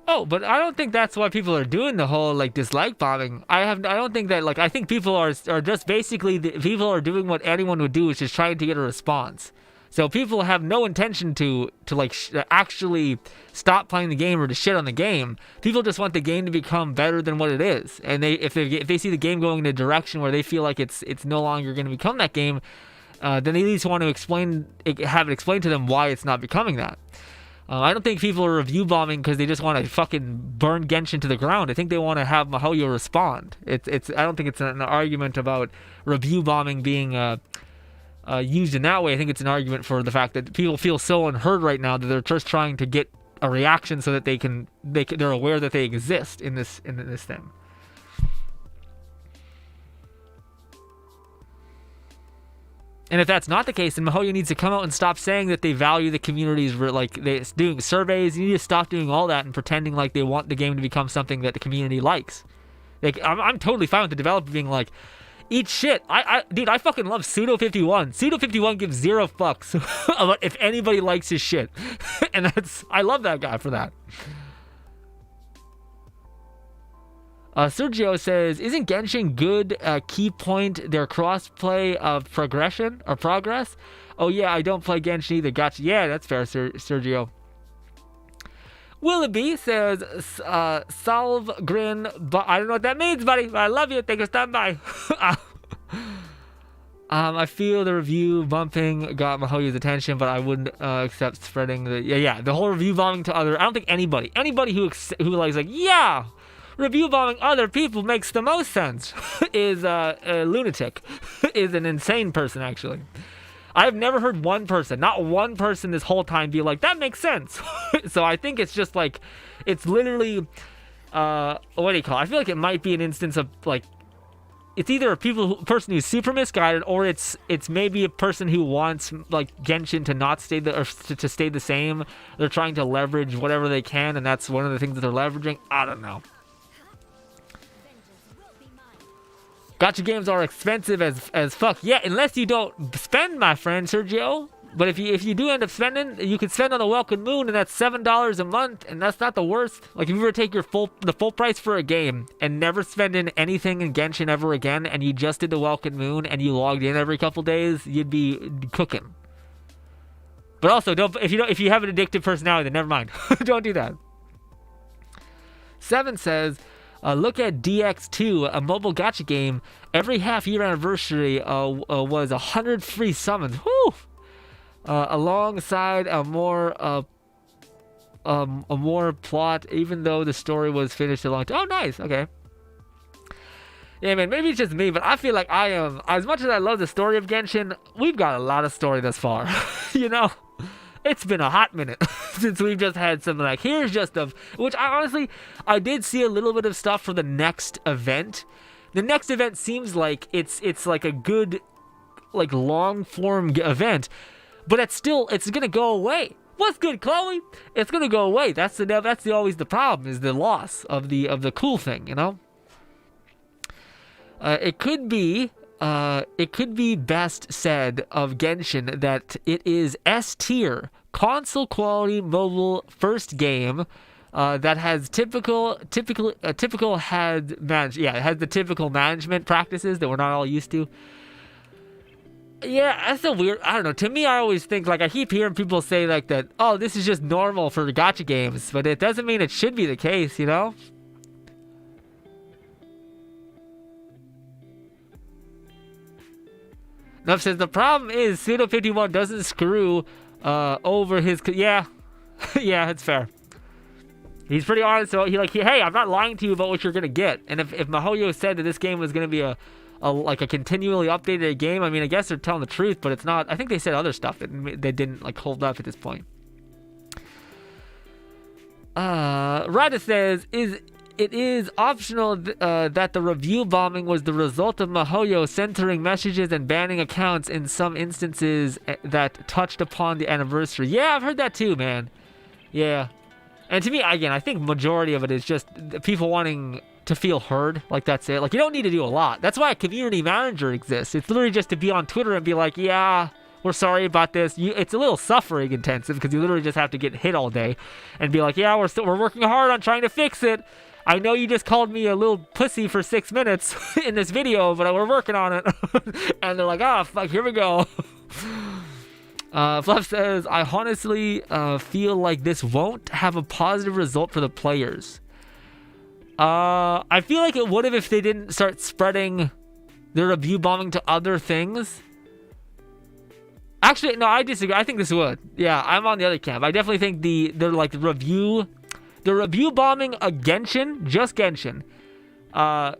Oh, but I don't think that's why people are doing the whole like dislike bombing. I don't think that like I think people are just basically people are doing what anyone would do, which is trying to get a response. So people have no intention to like actually stop playing the game or to shit on the game. People just want the game to become better than what it is. And if they see the game going in a direction where they feel like it's no longer going to become that game, then they at least want to have it explained to them why it's not becoming that. I don't think people are review bombing because they just want to fucking burn Genshin to the ground. I think they want to have Mihoyo respond. I don't think it's an argument about review bombing being used in that way. I think it's an argument for the fact that people feel so unheard right now that they're just trying to get a reaction so that they're aware that they exist in this thing. And if that's not the case, then Mihoyo needs to come out and stop saying that they value the communities, like they're doing surveys. You need to stop doing all that and pretending like they want the game to become something that the community likes. Like I'm totally fine with the developer being like, eat shit. Dude, I fucking love Pseudo51. Pseudo51 gives zero fucks about if anybody likes his shit. And I love that guy for that. Sergio says, isn't Genshin good key point their cross-play of progression or progress? Oh yeah, I don't play Genshin either. Gotcha. Yeah, that's fair, Sergio. Willoughby says, Salve Grin, but I don't know what that means, buddy. But I love you. Thank you for stopping by. I feel the review bumping got Mahoyo's attention, but I wouldn't accept spreading the whole review bombing to other. I don't think anybody who likes like, yeah, review bombing other people makes the most sense is a lunatic, is an insane person actually. I've never heard not one person this whole time be like, that makes sense. So I think it's just like, it's literally, what do you call it? I feel like it might be an instance of like, it's either a person who's super misguided, or it's maybe a person who wants like Genshin to not stay to stay the same. They're trying to leverage whatever they can, and that's one of the things that they're leveraging. I don't know. Gacha games are expensive as fuck. Yeah, unless you don't spend, my friend Sergio. But if you do end up spending, you can spend on the Welcome Moon, and that's $7 a month, and that's not the worst. Like if you were to take the full price for a game and never spend in anything in Genshin ever again, and you just did the Welcome Moon and you logged in every couple days, you'd be cooking. But also, if you have an addictive personality, then never mind. Don't do that. 7 says, look at DX2, a mobile gacha game. Every half-year anniversary was 100 free summons. Whew! Alongside a more plot, even though the story was finished a long time. Oh, nice. Okay. Yeah, man, maybe it's just me, but I feel like I am, as much as I love the story of Genshin, we've got a lot of story thus far. You know? It's been a hot minute since we've just had some, like, here's just stuff, which I did see a little bit of stuff for the next event. The next event seems like it's like a good, like, long-form event, but it's gonna go away. What's good, Chloe? It's gonna go away. That's always the problem, is the loss of the cool thing, you know? It could be best said of Genshin that it is S tier, console quality mobile first game that has it has the typical management practices that we're not all used to. Yeah, that's so weird. I don't know. To me, I always think, like, I keep hearing people say like that, oh, this is just normal for gacha games, but it doesn't mean it should be the case, you know? Nuff says, the problem is Pseudo51 doesn't screw over his... Yeah. Yeah, it's fair. He's pretty honest. So hey, I'm not lying to you about what you're going to get. And if Mahoyo said that this game was going to be a continually updated game, I mean, I guess they're telling the truth, but it's not. I think they said other stuff that they didn't, like, hold up at this point. Rada says, it is optional that the review bombing was the result of Mahoyo censoring messages and banning accounts in some instances that touched upon the anniversary. Yeah, I've heard that too, man. Yeah. And to me, again, I think majority of it is just people wanting to feel heard. Like, that's it. Like, you don't need to do a lot. That's why a community manager exists. It's literally just to be on Twitter and be like, yeah, we're sorry about this. It's a little suffering intensive because you literally just have to get hit all day and be like, yeah, we're working hard on trying to fix it. I know you just called me a little pussy for 6 minutes in this video, but we're working on it. And they're like, fuck, here we go. Fluff says, I honestly feel like this won't have a positive result for the players. I feel like it would have if they didn't start spreading their review bombing to other things. Actually, no, I disagree. I think this would. Yeah, I'm on the other camp. I definitely think the review bombing a Genshin, just Genshin,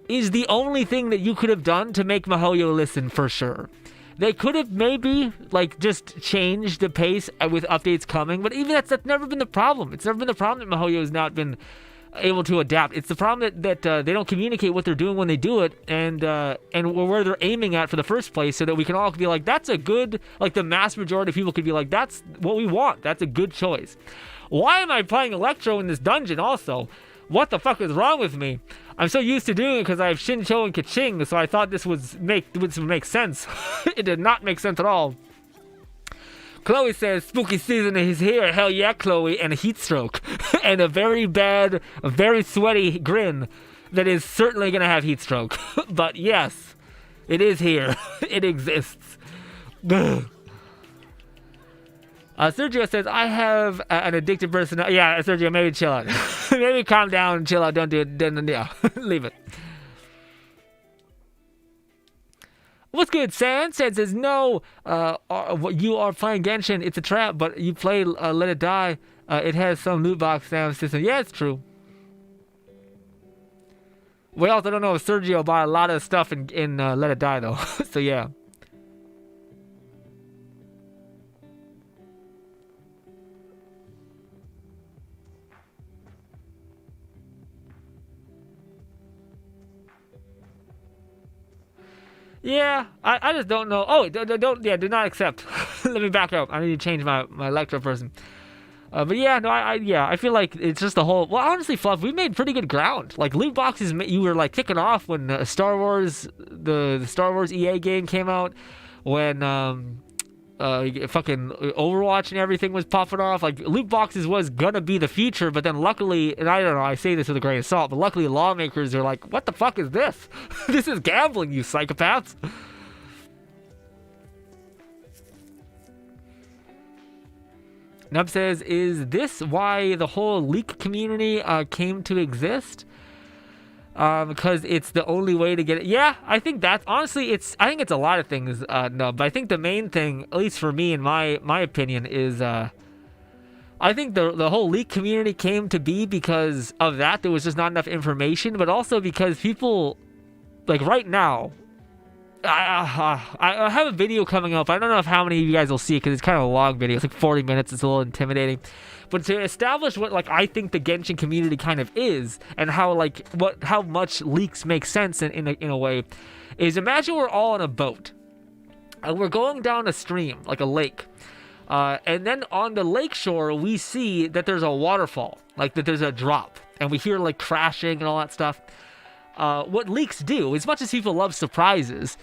is the only thing that you could have done to make Mahoyo listen for sure. They could have maybe, like, just changed the pace with updates coming, but even that's never been the problem. It's never been the problem that Mahoyo has not been able to adapt. It's the problem that they don't communicate what they're doing when they do it, and where they're aiming at for the first place, so that we can all be like, that's a good, like, the mass majority of people could be like, that's what we want. That's a good choice. Why am I playing Electro in this dungeon also? What the fuck is wrong with me? I'm so used to doing it because I have Shincho and Kaching, so I thought this would make sense. It did not make sense at all. Chloe says, spooky season is here. Hell yeah, Chloe. And a heat stroke. And a very bad, a very sweaty grin that is certainly going to have heat stroke. But yes, it is here. It exists. Sergio says, I have an addicted personality. Yeah, Sergio, maybe chill out. Maybe calm down and chill out. Don't do it. Yeah, leave it. What's good, San? San says, no, you are playing Genshin. It's a trap, but you play Let It Die. It has some loot box system. Yeah, it's true. We also don't know if Sergio bought a lot of stuff in Let It Die, though. So, yeah. Yeah, I just don't know. Oh, do not accept. Let me back up. I need to change my Electro person. But yeah, no, I feel like it's just the whole. Well, honestly, Fluff, we made pretty good ground. Like loot boxes, you were like kicking off when the Star Wars EA game came out, when fucking Overwatch and everything was popping off. Like loot boxes was gonna be the future, but then luckily, and I don't know, I say this with a grain of salt, but luckily lawmakers are like, what the fuck is this? This is gambling, you psychopaths. Nub says, is this why the whole leak community came to exist? Because it's the only way to get it. Yeah, I think that's honestly, I think it's a lot of things, Nub. But I think the main thing, at least for me, in my opinion, is I think the whole leak community came to be because of that. There was just not enough information, but also because people, like right now, I have a video coming up. I don't know if how many of you guys will see it because it's kind of a long video. It's like 40 minutes. It's a little intimidating. But to establish what like I think the Genshin community kind of is, and how how much leaks make sense in a way, is imagine we're all on a boat and we're going down a stream like a lake, and then on the lake shore we see that there's a waterfall, like that there's a drop, and we hear like crashing and all that stuff. What leaks do, as much as people love surprises,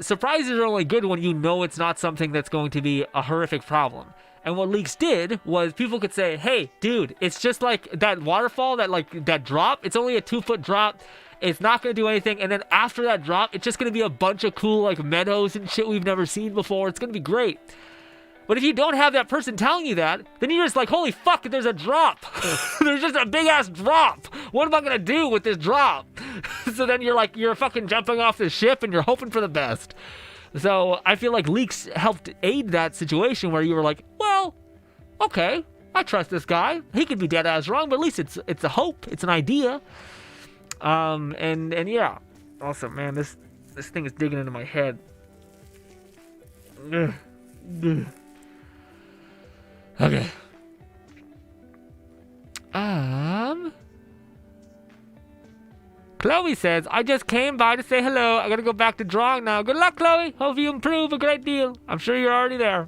surprises are only good when you know it's not something that's going to be a horrific problem. And what leaks did was people could say, hey, dude, it's just like that waterfall, that drop. It's only a 2-foot drop. It's not going to do anything. And then after that drop, it's just going to be a bunch of cool like meadows and shit we've never seen before. It's going to be great. But if you don't have that person telling you that, then you're just like, holy fuck, there's a drop. There's just a big ass drop. What am I going to do with this drop? So then you're fucking jumping off the ship and you're hoping for the best. So I feel like leaks helped aid that situation where you were like, well, okay, I trust this guy. He could be dead ass wrong, but at least it's a hope. It's an idea. And yeah. Also, man, this thing is digging into my head. Okay. Chloe says, I just came by to say hello. I gotta go back to drawing now. Good luck, Chloe. Hope you improve a great deal. I'm sure you're already there.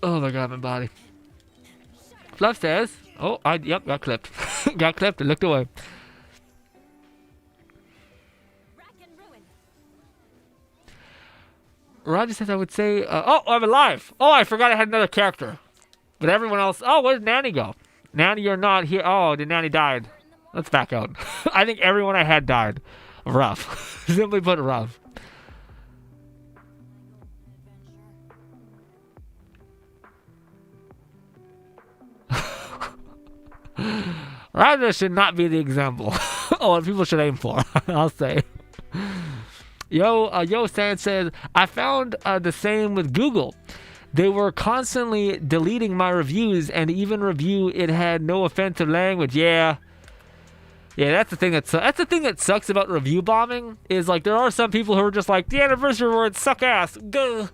Oh my god, my body. Fluff says, yep, got clipped. Got clipped and looked away. Roger says, I would say, I'm alive. Oh, I forgot I had another character. But everyone else, where did Nanny go? Nanny, you're not here. Oh, the Nanny died. Let's back out. I think everyone I had died. Rough. Simply put, rough. Roger should not be the example. What people should aim for, I'll say. Yo Stan says, I found the same with Google. They were constantly deleting my reviews, and even review it had no offensive language. Yeah, that's the thing that sucks about review bombing, is like there are some people who are just like, the anniversary awards suck ass. Gah.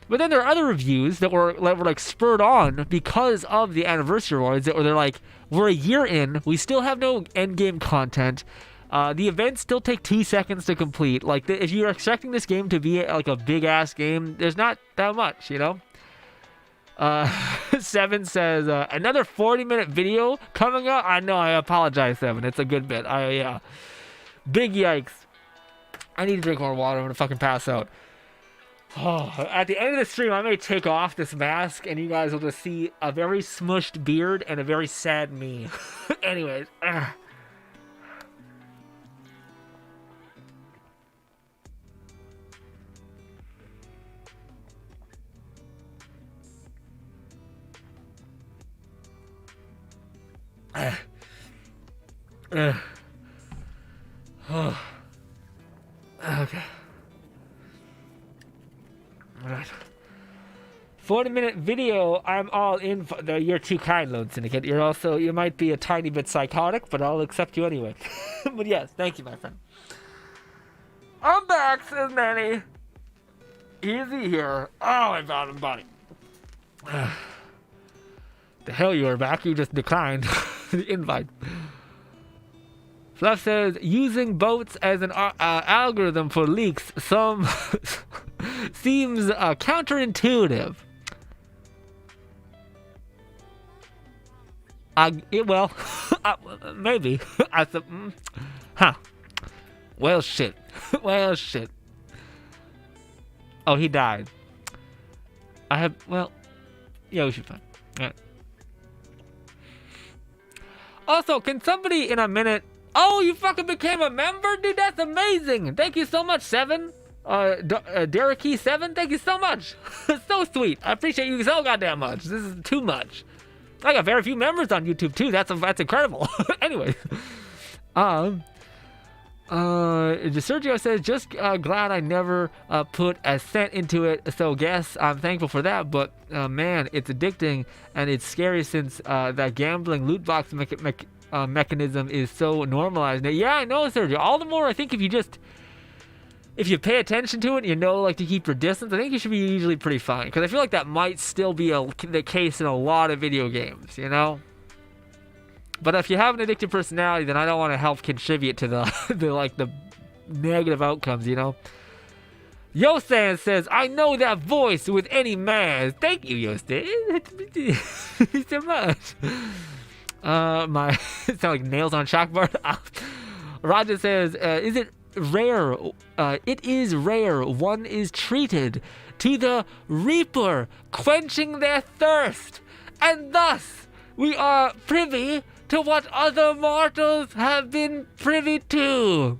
But then there are other reviews that were like spurred on because of the anniversary awards, that were they're like, we're a year in, we still have no end game content. The events still take 2 seconds to complete. Like, if you're expecting this game to be like a big-ass game, there's not that much, you know? 7 says, another 40-minute video coming up? I know, I apologize, 7. It's a good bit. Yeah. Big yikes. I need to drink more water. I'm gonna fucking pass out. Oh, at the end of the stream, I may take off this mask, and you guys will just see a very smushed beard and a very sad me. Anyways. Okay. Alright. 40-minute video, I'm all in for you're too kind, Lone Syndicate. You might be a tiny bit psychotic, but I'll accept you anyway. But yes, thank you, my friend. I'm back, says Nanny. Easy here. Oh, my bottom body. The hell you are back, you just declined the invite. Fluff says, using boats as an algorithm for leaks seems counterintuitive. Well, maybe. Huh. Well, shit. Well, shit. Oh, he died. Yeah, we should find. All right. Also, can somebody in a minute... Oh, you fucking became a member? Dude, that's amazing. Thank you so much, 7. Derek 7, thank you so much. So sweet. I appreciate you so goddamn much. This is too much. I got very few members on YouTube, too. That's incredible. Anyway. Sergio says, just glad I never put a cent into it, so guess I'm thankful for that, but man, it's addicting, and it's scary since that gambling loot box mechanism is so normalized. Now, yeah, I know, Sergio. All the more, I think, if you pay attention to it, and like to keep your distance, I think you should be usually pretty fine, because I feel like that might still be the case in a lot of video games, you know? But if you have an addictive personality, then I don't want to help contribute to the negative outcomes, you know? Yosan says, I know that voice with any man. Thank you, Yosan. So much. It sounds like nails on chalkboard. Roger says, is it rare? It is rare. One is treated to the Reaper, quenching their thirst. And thus, we are privy to what other mortals have been privy to.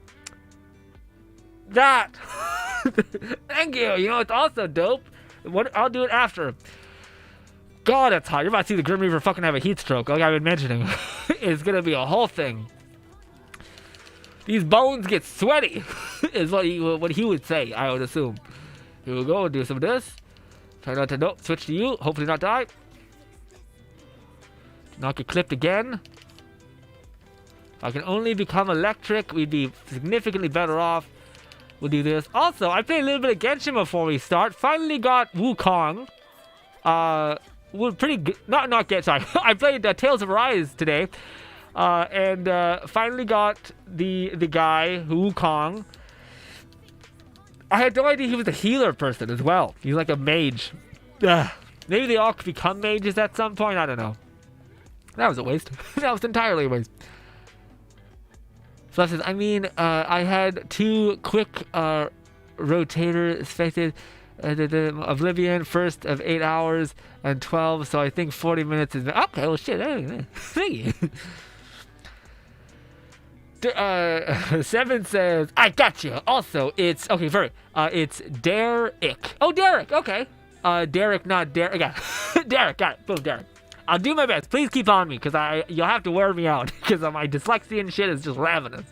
That. Thank you. You know, it's also dope. I'll do it after. God, that's hot. You're about to see the Grim Reaper fucking have a heat stroke, like I've been mentioning. It's gonna be a whole thing. These bones get sweaty, is what he would say, I would assume. Here we go, do some of this. Try not to switch to you, hopefully not die. Not get clipped again. If I can only become electric, we'd be significantly better off. We'll do this. Also, I played a little bit of Genshin before we start. Finally got Wukong. We're pretty good. Not get. Sorry, I played Tales of Arise today, and finally got the guy Wukong. I had no idea he was a healer person as well. He's like a mage. Maybe they all become mages at some point. I don't know. That was a waste. That was entirely a waste. So says, I mean, I had 2 quick rotator expected. The Oblivion first of 8 hours and 12, so I think 40 minutes is okay. Well, shit. Thank you. 7 says, I got you. Also, it's okay. It's Derek. Oh, Derek. Okay. Derek, not Derek. Okay. Derek. Got it. Boom, Derek. I'll do my best. Please keep on me, because you'll have to wear me out, because my dyslexia and shit is just ravenous.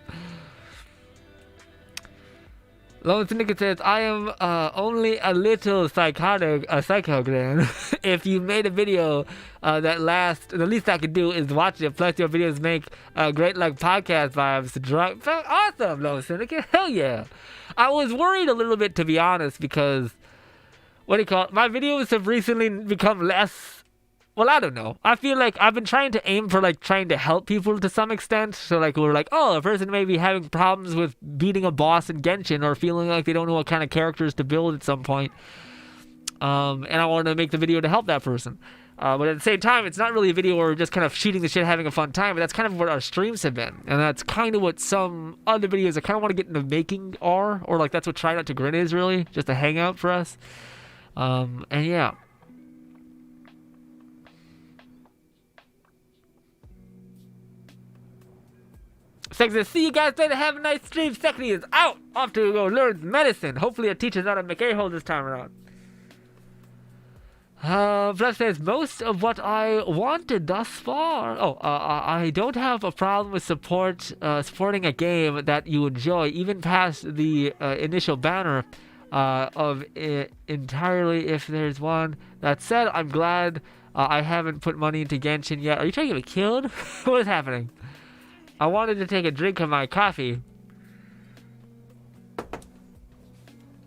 Lone Syndicate says, I am only a little psychotic then. If you made a video the least I could do is watch it. Plus, your videos make great podcast vibes. Awesome, Lone Syndicate. Hell yeah. I was worried a little bit, to be honest, because, my videos have recently become less, well, I don't know. I feel like I've been trying to aim for like trying to help people to some extent. So like we're like, oh, a person may be having problems with beating a boss in Genshin or feeling like they don't know what kind of characters to build at some point. And I wanted to make the video to help that person. But at the same time, it's not really a video where we're just kind of shooting the shit, having a fun time. But that's kind of what our streams have been. And that's kind of what some other videos I kind of want to get into making are. Or like that's what Try Not to Grin is really. Just a hangout for us. And yeah. Sex says, see you guys later. Have a nice stream. Secondly is out. Off to go learn medicine. Hopefully it teaches how to make a-hole this time around. Flesh says, most of what I wanted thus far. I don't have a problem with supporting a game that you enjoy, even past the initial banner of it entirely if there's one. That said, I'm glad I haven't put money into Genshin yet. Are you trying to get me killed? What is happening? I wanted to take a drink of my coffee.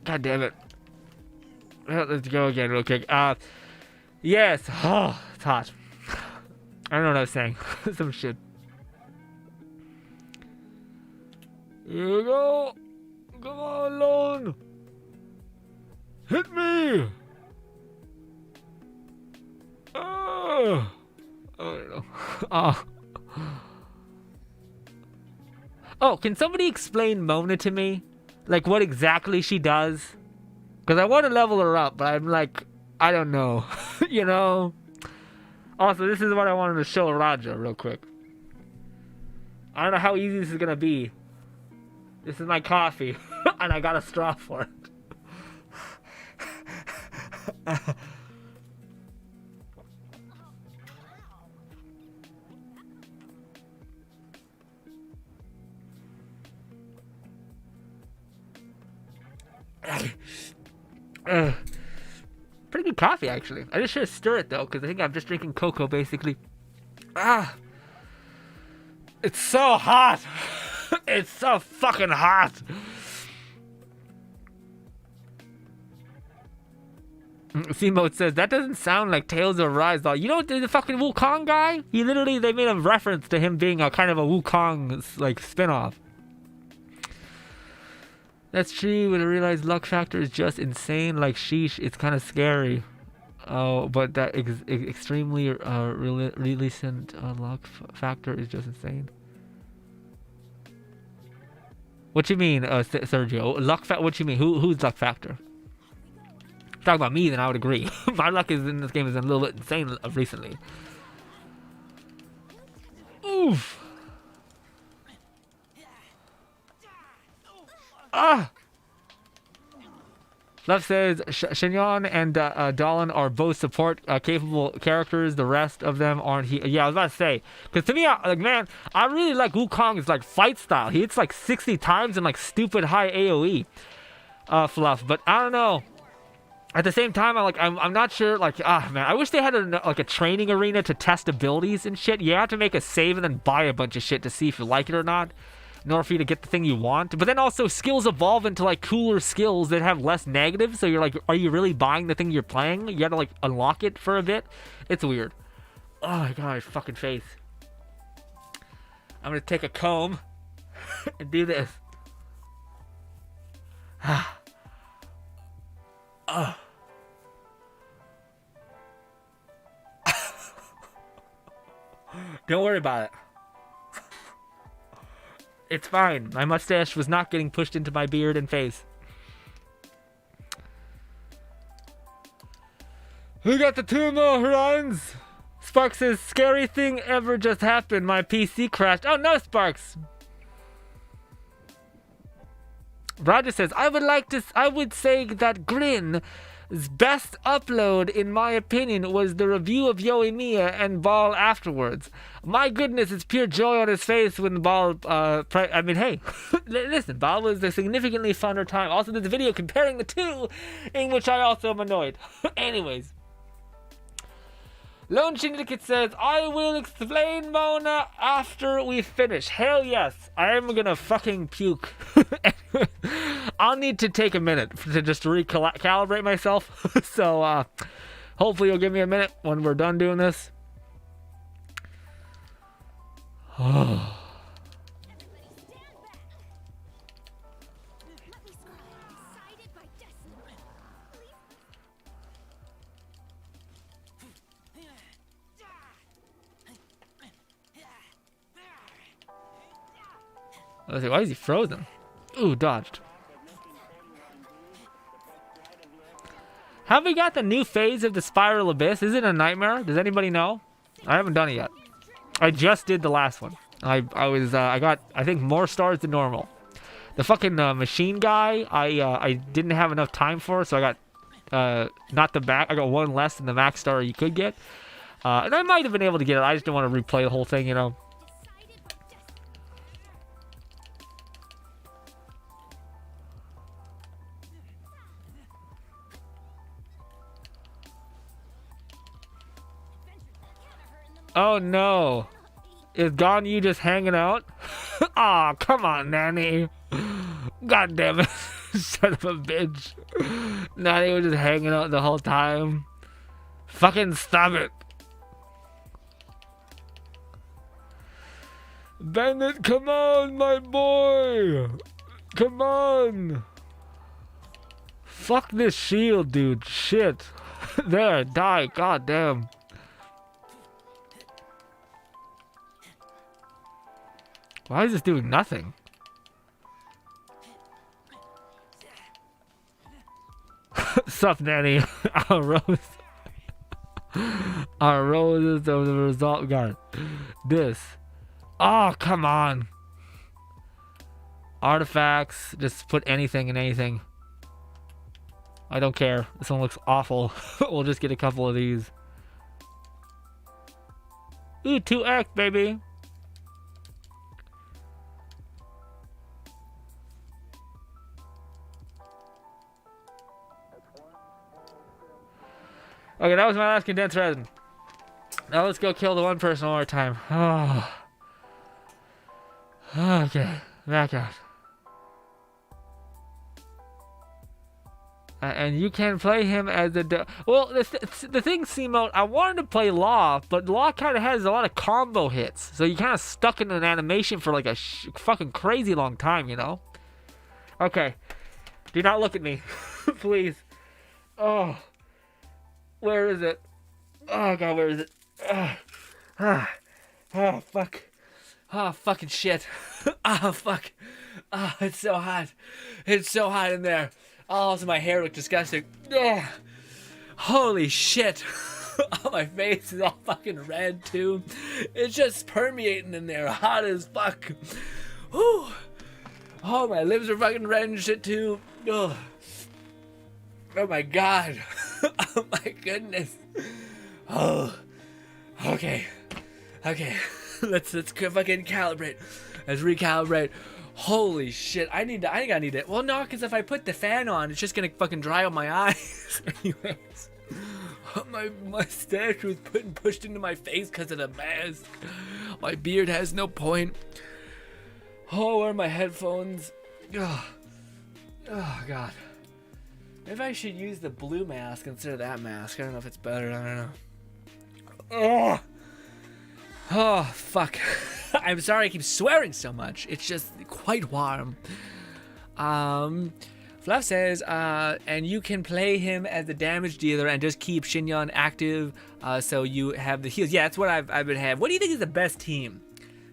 God damn it. Well, let's go again real quick. Yes. Oh, it's hot. I don't know what I was saying. Some shit. Here we go. Come on, Lone. Hit me. Oh, no. Oh, can somebody explain Mona to me? Like, what exactly she does? Because I want to level her up, but I'm like, I don't know. You know? Also, this is what I wanted to show Raja real quick. I don't know how easy this is going to be. This is my coffee, and I got a straw for it. Pretty good coffee, actually. I just should stir it, though, because I think I'm just drinking cocoa, basically. It's so hot. It's so fucking hot. C-Mode says, that doesn't sound like Tales of Rise, though. You know the fucking Wukong guy? They made a reference to him being a kind of a Wukong, like, spin-off. That's true, when I realize luck factor is just insane, like sheesh, it's kind of scary. Oh, but that extremely recent luck factor is just insane. What you mean, Sergio? Luck factor? What you mean? Who's luck factor? If you're talking about me, then I would agree. My luck is in this game is a little bit insane recently. Oof. Left says Shinyon and Dahlin are both support capable characters. The rest of them aren't. Yeah, I was about to say, because to me, I really like Wukong's like fight style. He hits like 60 times in like stupid high AOE fluff. But I don't know. At the same time, I'm not sure. I wish they had a training arena to test abilities and shit. You have to make a save and then buy a bunch of shit to see if you like it or not, in order for you to get the thing you want. But then also skills evolve into like cooler skills that have less negatives. So you're like, are you really buying the thing you're playing? You gotta like unlock it for a bit. It's weird. Oh my god, my fucking face. I'm gonna take a comb and do this. Don't worry about it. It's fine. My mustache was not getting pushed into my beard and face. We got the 2 more rounds. Sparks says, scary thing ever just happened. My PC crashed. Oh no, Sparks. Roger says, I would say that Grin's best upload, in my opinion, was the review of Yoimiya and Ball afterwards. My goodness, it's pure joy on his face when Ball, hey, listen, Ball was a significantly funner time. Also, there's a video comparing the two, in which I also am annoyed. Anyways. Lone Syndicate says, I will explain Mona after we finish. Hell yes. I am gonna fucking puke. I'll need to take a minute to just recalibrate myself. So, Hopefully you'll give me a minute when we're done doing this. Oh. I was like, why is he frozen? Ooh, dodged. Have we got the new phase of the Spiral Abyss? Is it a nightmare? Does anybody know? I haven't done it yet. I just did the last one. I got, I think, more stars than normal. The fucking machine guy, I didn't have enough time for, so I got not the back. I got one less than the max star you could get. And I might have been able to get it. I just don't want to replay the whole thing, you know. Oh no. Is Ganyu just hanging out? Aw, oh, come on, Nanny. God damn it. Son of a bitch. Nanny was just hanging out the whole time. Fucking stop it. Bandit, come on, my boy. Come on. Fuck this shield, dude. Shit. There, die. God damn. Why is this doing nothing? Sup, Nanny? Our rose. Our rose is the result guard. This. Oh, come on. Artifacts. Just put anything in anything. I don't care. This one looks awful. We'll just get a couple of these. Ooh, 2x, baby. Okay, that was my last condensed resin. Now let's go kill the one person one more time. Oh. Okay, back out. And you can play him as the... Well, the thing, Seamote, I wanted to play Law, but Law kind of has a lot of combo hits. So you kind of stuck in an animation for like a fucking crazy long time, you know? Okay. Do not look at me. Please. Oh. Where is it? Oh god, where is it? Oh fuck. Oh fucking shit. Oh fuck. Oh, it's so hot. It's so hot in there. Oh, so my hair looks disgusting. Oh, holy shit. Oh, my face is all fucking red too. It's just permeating in there, hot as fuck. Whew. Oh, my lips are fucking red and shit too. Oh, oh my god. Oh my goodness. Oh. Okay. Okay. Let's fucking calibrate. Let's recalibrate. Holy shit. I think I need it. Well, no, because if I put the fan on, it's just gonna fucking dry out my eyes. Anyways. My mustache was pushed into my face because of the mask. My beard has no point. Oh, where are my headphones? Oh, god. Maybe I should use the blue mask instead of that mask. I don't know if it's better. I don't know. Oh, oh fuck. I'm sorry I keep swearing so much. It's just quite warm. Fluff says, and you can play him as the damage dealer and just keep Shinyon active, so you have the heals. Yeah, that's what I've been having. What do you think is the best team?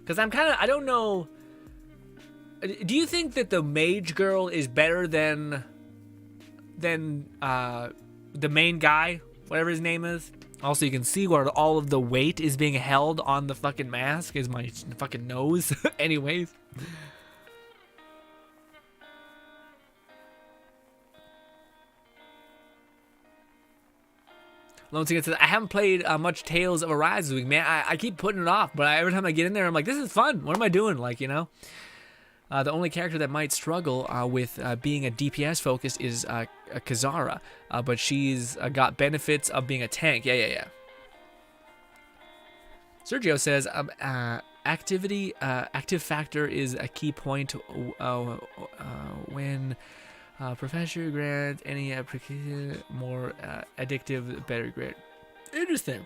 Because I don't know. Do you think that the mage girl is better than the main guy, whatever his name is? Also, you can see where all of the weight is being held on the fucking mask is my fucking nose. Anyways. Lone Singer says, I haven't played much Tales of Arise this week, man. I keep putting it off, but every time I get in there, I'm like, this is fun. What am I doing? Like, you know? The only character that might struggle with being a DPS focus is Kazara, but she's got benefits of being a tank. Yeah. Sergio says, active factor is a key point when Professor grants any application more addictive, better grade. Interesting.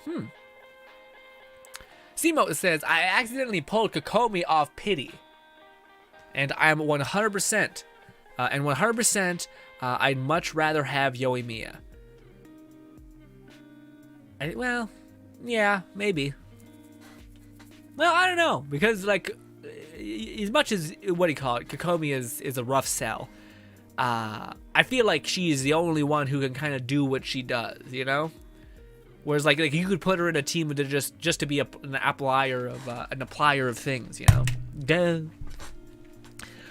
Simo says, I accidentally pulled Kokomi off pity. And I'm 100%. And 100%, I'd much rather have Yoimiya. Well, yeah, maybe. Well, I don't know. Because, like, as much as, what do you call it, Kokomi is a rough sell. I feel like she's the only one who can kind of do what she does, you know? Whereas, like you could put her in a team to just to be an applier of things, you know? Duh.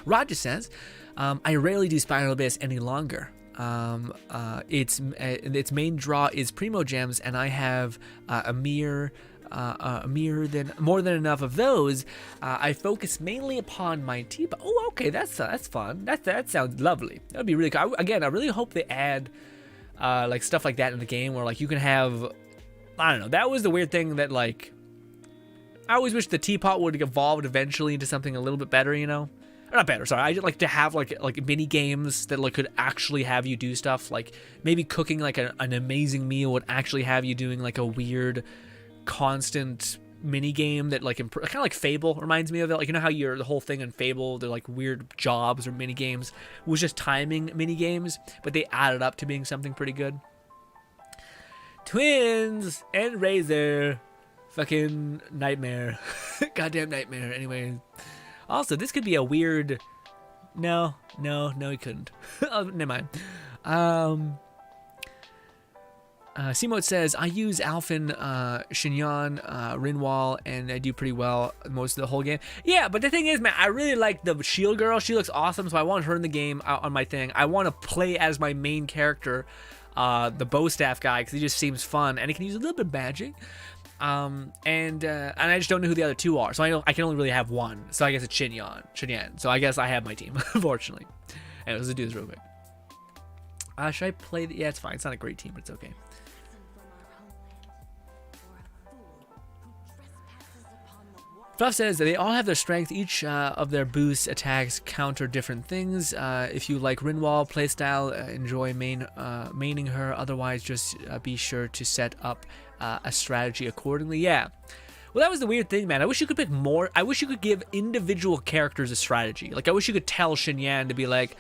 Roger says, I rarely do Spinal Abyss any longer. Its main draw is Primo Gems, and I have more than enough of those. I focus mainly upon my T-Bot. Oh, okay, that's fun. That sounds lovely. That'd be really cool. Again, I really hope they add like stuff like that in the game where like you can have, I don't know. That was the weird thing that like I always wish the teapot would have evolved eventually into something a little bit better, you know. Or not better, sorry. I just like to have like mini games that like could actually have you do stuff. Like maybe cooking like an amazing meal would actually have you doing like a weird, constant mini game that like kind of like Fable reminds me of it. Like, you know how the whole thing in Fable, they're like weird jobs or mini games, it was just timing mini games, but they added up to being something pretty good. Twins and Razor, fucking nightmare. Goddamn nightmare. Anyway, also this could be a weird. No, he couldn't. Oh, never mind. Seamote says, I use Alphen, Shinyan, Rinwall, and I do pretty well most of the whole game. Yeah, but the thing is, man, I really like the shield girl. She looks awesome, so I want her in the game on my thing. I want to play as my main character, the bow staff guy, because he just seems fun, and he can use a little bit of magic. And I just don't know who the other two are, so I can only really have one. So I guess it's Shinyan. So I guess I have my team, unfortunately. Anyways, let's do this real quick. Should I play? Yeah, it's fine. It's not a great team, but it's okay. Fluff says that they all have their strength. Each of their boost attacks counter different things. If you like Rinwall playstyle, enjoy maining her. Otherwise, just be sure to set up a strategy accordingly. Yeah. Well, that was the weird thing, man. I wish you could pick more. I wish you could give individual characters a strategy. Like, I wish you could tell Shinyan to be like,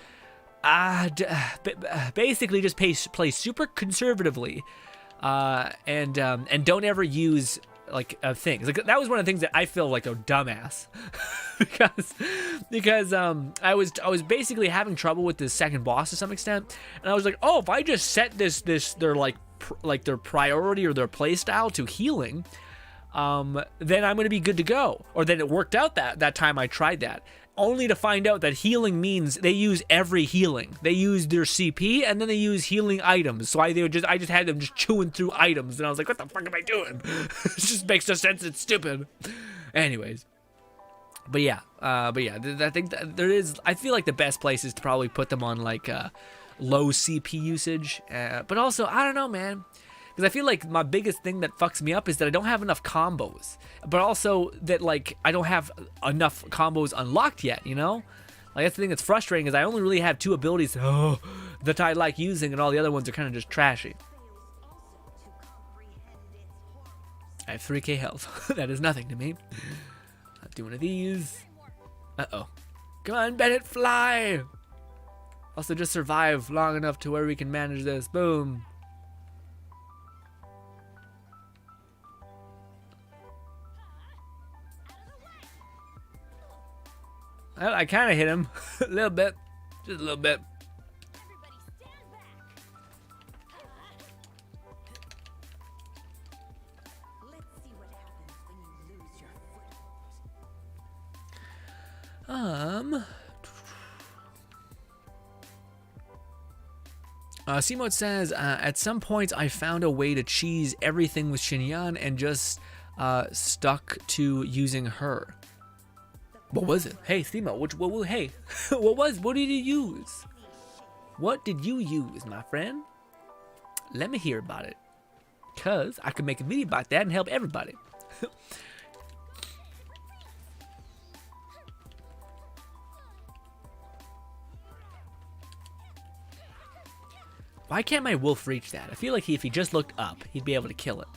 basically just play super conservatively, and don't ever use like things. Like that was one of the things that I feel like a dumbass because I was basically having trouble with the second boss to some extent, and I was like, oh, if I just set their like their priority or their play style to healing, then I'm gonna be good to go. Or then it worked out that time I tried that, only to find out that healing means they use every healing. They use their CP and then they use healing items. So I just had them just chewing through items, and I was like, what the fuck am I doing? It just makes no sense. It's stupid. Anyways, but yeah, I think that I feel like the best place is to probably put them on like low CP usage. But also, I don't know, man. Because I feel like my biggest thing that fucks me up is that I don't have enough combos. But also that, like, I don't have enough combos unlocked yet, you know? Like, that's the thing that's frustrating, is I only really have 2 abilities that I like using, and all the other ones are kind of just trashy. I have 3k health. That is nothing to me. I'll do one of these. Uh-oh. Come on, Bennett, fly! Also, just survive long enough to where we can manage this. Boom. I kind of hit him a little bit, just a little bit. Let's see what happens when you lose your foot. Seamote says, at some point I found a way to cheese everything with Shinyan and just stuck to using her. What was it? Hey, Seamote, hey, what did you use? What did you use, my friend? Let me hear about it. Cause I could make a video about that and help everybody. Why can't my wolf reach that? I feel like if he just looked up, he'd be able to kill it.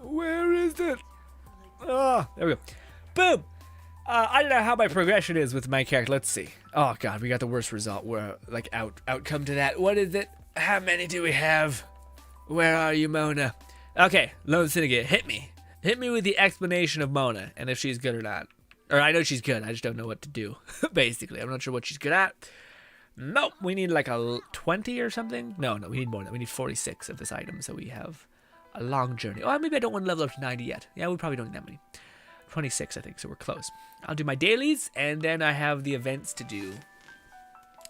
Where is it? Oh, there we go. Boom! I don't know how my progression is with my character. Let's see. Oh god, we got the worst result. We're like outcome to that. What is it? How many do we have? Where are you, Mona? Okay, Lone Syndicate, hit me. Hit me with the explanation of Mona and if she's good or not. Or I know she's good, I just don't know what to do. Basically, I'm not sure what she's good at. Nope, we need like a 20 or something. No, we need more than that. We need 46 of this item, so we have a long journey. Oh, maybe I don't want to level up to 90 yet. Yeah, we probably don't need that many. 26, I think, so we're close. I'll do my dailies, and then I have the events to do.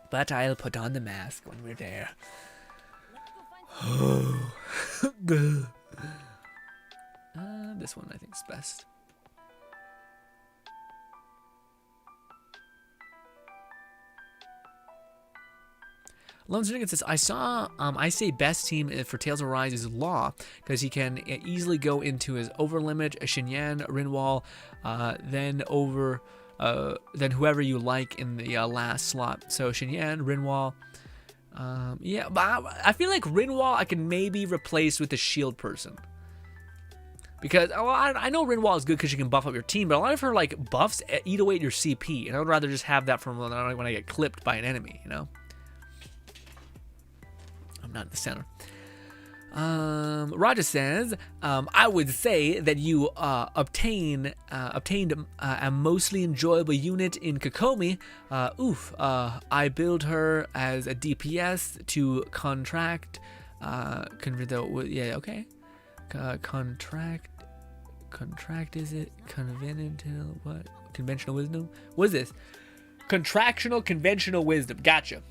But I'll put on the mask when we're there. This one I think is best. Lone Syndicate says, I say best team for Tales of Arise is Law, because he can easily go into his Overlimit, Xinyan, Rinwall, then whoever you like in the last slot. So Xinyan, Rinwall. Yeah, but I feel like Rinwall I can maybe replace with the shield person. Because, well, I know Rinwall is good because you can buff up your team, but a lot of her like buffs eat away at your CP, and I would rather just have that from when I get clipped by an enemy, you know? I'm not in the center. Roger says, I would say that you obtained a mostly enjoyable unit in Kokomi. I build her as a DPS to contract. Yeah, okay. Contract is it? Conventional what? Conventional wisdom? What is this? Contractional conventional wisdom. Gotcha.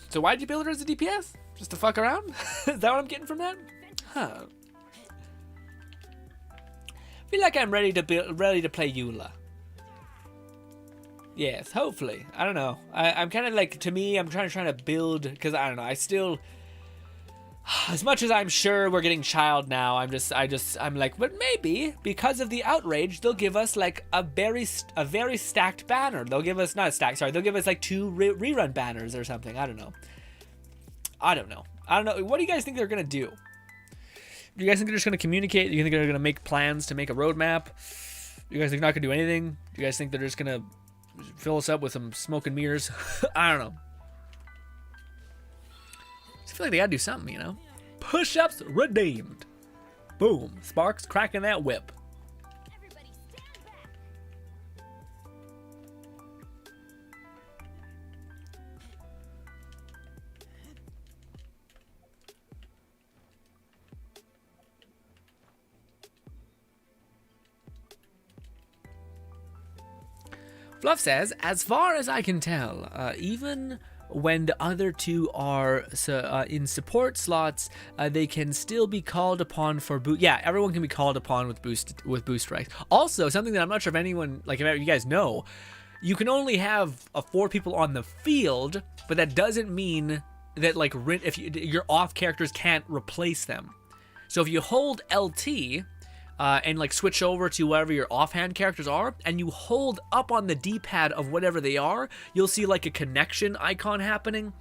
So why'd you build her as a DPS? Just to fuck around? Is that what I'm getting from that? Huh. I feel like I'm ready to play Eula. Yes, hopefully. I don't know. I'm kind of like, to me, I'm trying to build, because I don't know, I still, as much as I'm sure we're getting child now, I'm like, but maybe because of the outrage, they'll give us like a very stacked banner. They'll give us, not a stack, sorry, they'll give us like 2 rerun banners or something. I don't know. What do you guys think they're going to do? Do you guys think they're just going to communicate? Do you think they're going to make plans to make a roadmap? Do you guys think they're not going to do anything? Do you guys think they're just going to fill us up with some smoke and mirrors? I don't know. I feel like they got to do something, you know? Push-ups redeemed. Boom. Sparks cracking that whip. Fluff says, as far as I can tell, even when the other two are in support slots, they can still be called upon for boost. Yeah, everyone can be called upon with boost strikes. Also, something that I'm not sure if anyone, like if you guys know, you can only have 4 people on the field, but that doesn't mean that like if your off characters can't replace them. So if you hold LT. And like switch over to whatever your offhand characters are, and you hold up on the D-pad of whatever they are, you'll see like a connection icon happening.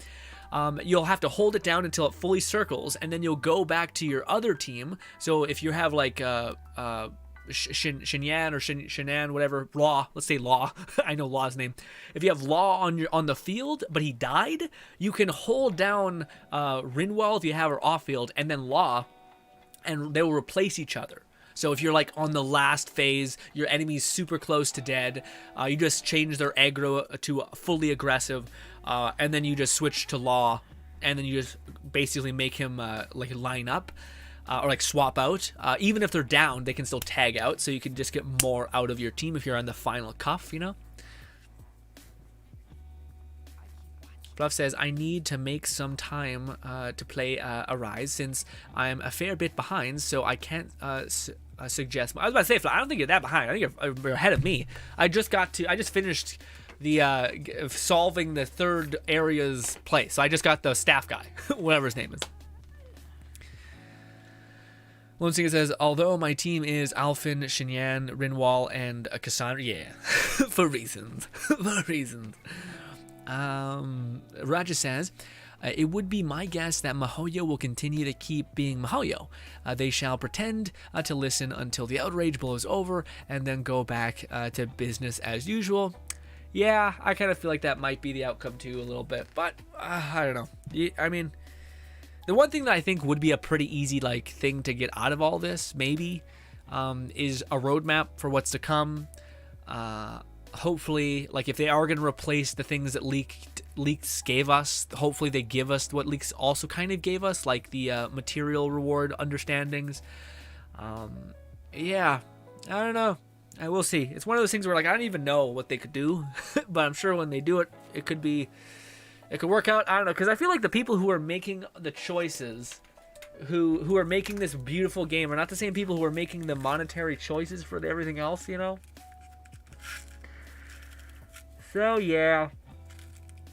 You'll have to hold it down until it fully circles, and then you'll go back to your other team. So if you have like Shinyan or Shinan, whatever, Law, let's say Law, I know Law's name. If you have Law on the field, but he died, you can hold down Rinwell if you have her off field, and then Law, and they will replace each other. So if you're like on the last phase, your enemy's super close to dead, you just change their aggro to fully aggressive, and then you just switch to Law, and then you just basically make him like line up, or like swap out. Even if they're down, they can still tag out, so you can just get more out of your team if you're on the final cuff, you know? Bluff says, I need to make some time to play Arise since I'm a fair bit behind, so I can't suggest. I was about to say, I don't think you're that behind. I think you're ahead of me. I just finished the solving the 3rd area's play, so I just got the staff guy, whatever his name is. Lone Singer says, although my team is Alphin, Xinyan, Rinwall, and Cassandra, yeah, for reasons. Raja says, it would be my guess that MiHoYo will continue to keep being MiHoYo. They shall pretend to listen until the outrage blows over and then go back to business as usual. Yeah, I kind of feel like that might be the outcome too a little bit, but I don't know. I mean, the one thing that I think would be a pretty easy thing to get out of all this, maybe, is a roadmap for what's to come. Hopefully, if they are going to replace the things that leaks gave us, hopefully they give us what leaks also kind of gave us, like the material reward understandings. Yeah, I don't know. I will see. It's one of those things where I don't even know what they could do, but I'm sure when they do it, it could work out. I don't know, because I feel like the people who are making the choices, who are making this beautiful game, are not the same people who are making the monetary choices for everything else, you know? So, yeah.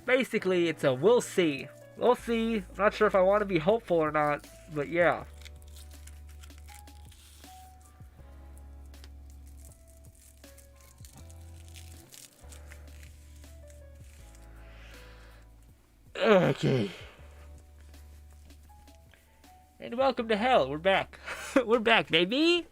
Basically, it's a we'll see. We'll see. I'm not sure if I want to be hopeful or not, but yeah. Okay. And welcome to hell. We're back. We're back, baby.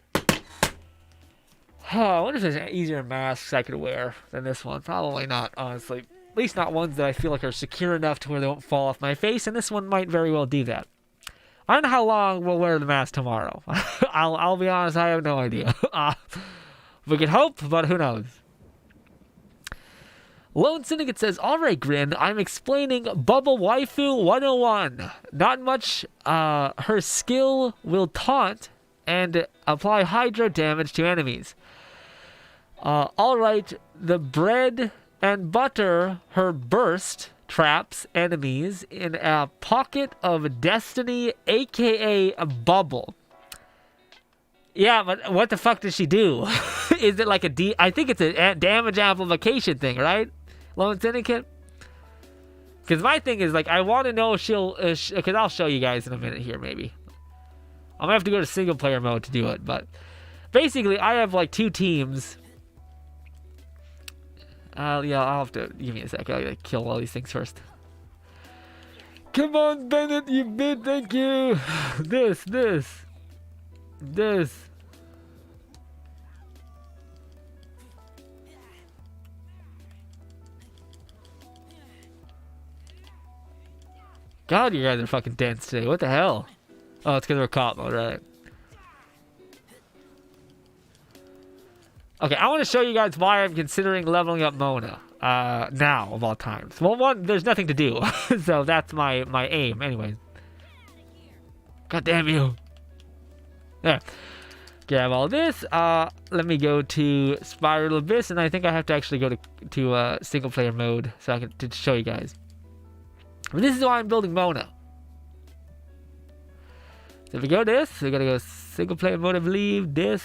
Oh, I wonder if there's easier masks I could wear than this one. Probably not, honestly. At least not ones that I feel like are secure enough to where they won't fall off my face, and this one might very well do that. I don't know how long we'll wear the mask tomorrow. I'll be honest, I have no idea. We can hope, but who knows? Lone Syndicate says, alright, Grin, I'm explaining Bubble Waifu 101. Not much, her skill will taunt and apply Hydra damage to enemies. Alright, the bread and butter, her burst, traps enemies in a pocket of destiny, aka a bubble. Yeah, but what the fuck does she do? Is it like I think it's a damage amplification thing, right? Lone Syndicate? Because my thing is, I want to know if she'll... Because I'll show you guys in a minute here, maybe. I'm going to have to go to single player mode to do it, but... Basically, I have, 2 teams. Yeah, I'll have to... Give me a sec. I gotta kill all these things first. Come on, Bennett, you bid, thank you! This. God, you guys are fucking dense today. What the hell? Oh, it's because we're caught mode, right? Okay, I want to show you guys why I'm considering leveling up Mona. Now, of all times. Well, one, there's nothing to do. So that's my aim. Anyway. God damn you. There. Grab all this. Let me go to Spiral Abyss, and I think I have to actually go to single player mode so I can to show you guys. But this is why I'm building Mona. So if we go this, we gotta go single player mode, I believe. This.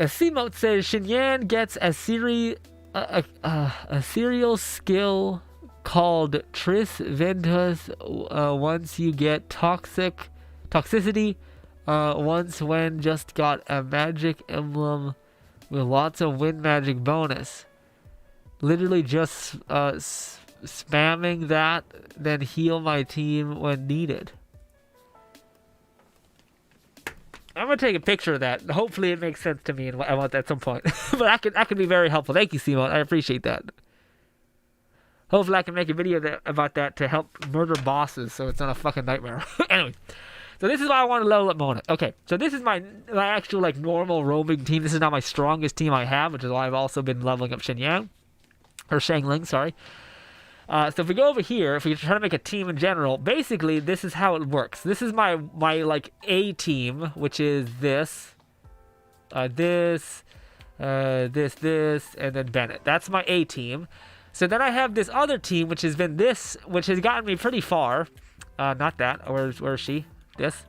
C-Mote says Shinyan gets a serial skill called Tris Ventus once you get toxicity. Once when just got a magic emblem with lots of wind magic bonus. Literally just spamming that, then heal my team when needed. I'm gonna take a picture of that. Hopefully, it makes sense to me, and I want that at some point. But that could be very helpful. Thank you, Simon. I appreciate that. Hopefully, I can make a video about that to help murder bosses, so it's not a fucking nightmare. Anyway, so this is why I want to level up Mona. Okay, so this is my actual normal roaming team. This is not my strongest team I have, which is why I've also been leveling up Shenyang. Or Shangling, sorry. So if we go over here, if we try to make a team in general, basically this is how it works. This is my A team, which is this, this, and then Bennett. That's my A team. So then I have this other team, which has been this, which has gotten me pretty far. Not that. Where is she? This.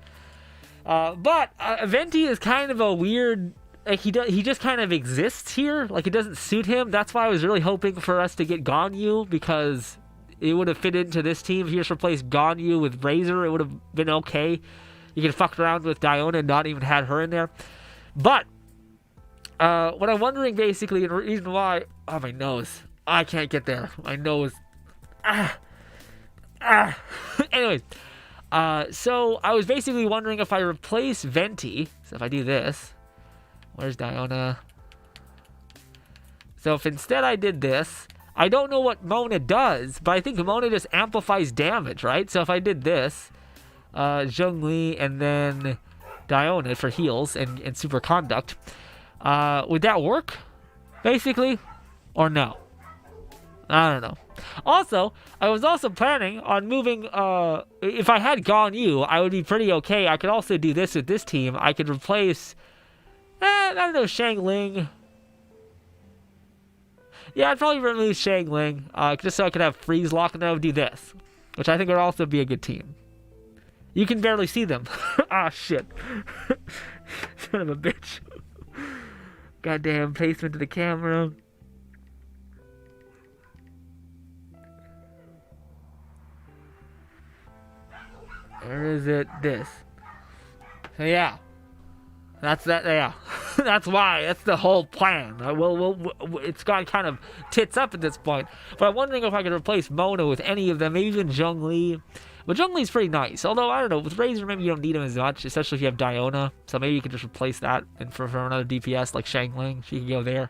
But Venti is kind of a weird. He just kind of exists here. It doesn't suit him. That's why I was really hoping for us to get Ganyu, because it would have fit into this team. If you just replaced Ganyu with Razor, it would have been okay. You could fuck around with Diona and not even had her in there. But what I'm wondering basically, and the reason why, oh my nose, I can't get there. My nose. Anyways, so I was basically wondering if I replace Venti. So if I do this, where's Diona? So if instead I did this, I don't know what Mona does, but I think Mona just amplifies damage, right? So if I did this, Zhongli and then Diona for heals and super conduct, would that work? Basically, or no? I don't know. Also, I was also planning on moving, if I had Gone Yu, I would be pretty okay. I could also do this with this team. I could replace, I don't know, Shang Ling. Yeah, I'd probably remove Shang Ling, just so I could have Freeze Lock, and then I would do this, which I think would also be a good team. You can barely see them. Ah, shit. Son of a bitch. Goddamn placement to the camera. Where is it? This. So yeah. That's that. Yeah. That's why. That's the whole plan. It's gone kind of tits up at this point. But I'm wondering if I could replace Mona with any of them, maybe even Zhongli. But Zhongli's pretty nice. Although, I don't know, with Razor, maybe you don't need him as much, especially if you have Diona. So maybe you can just replace that and for another DPS like Shang Ling. She can go there.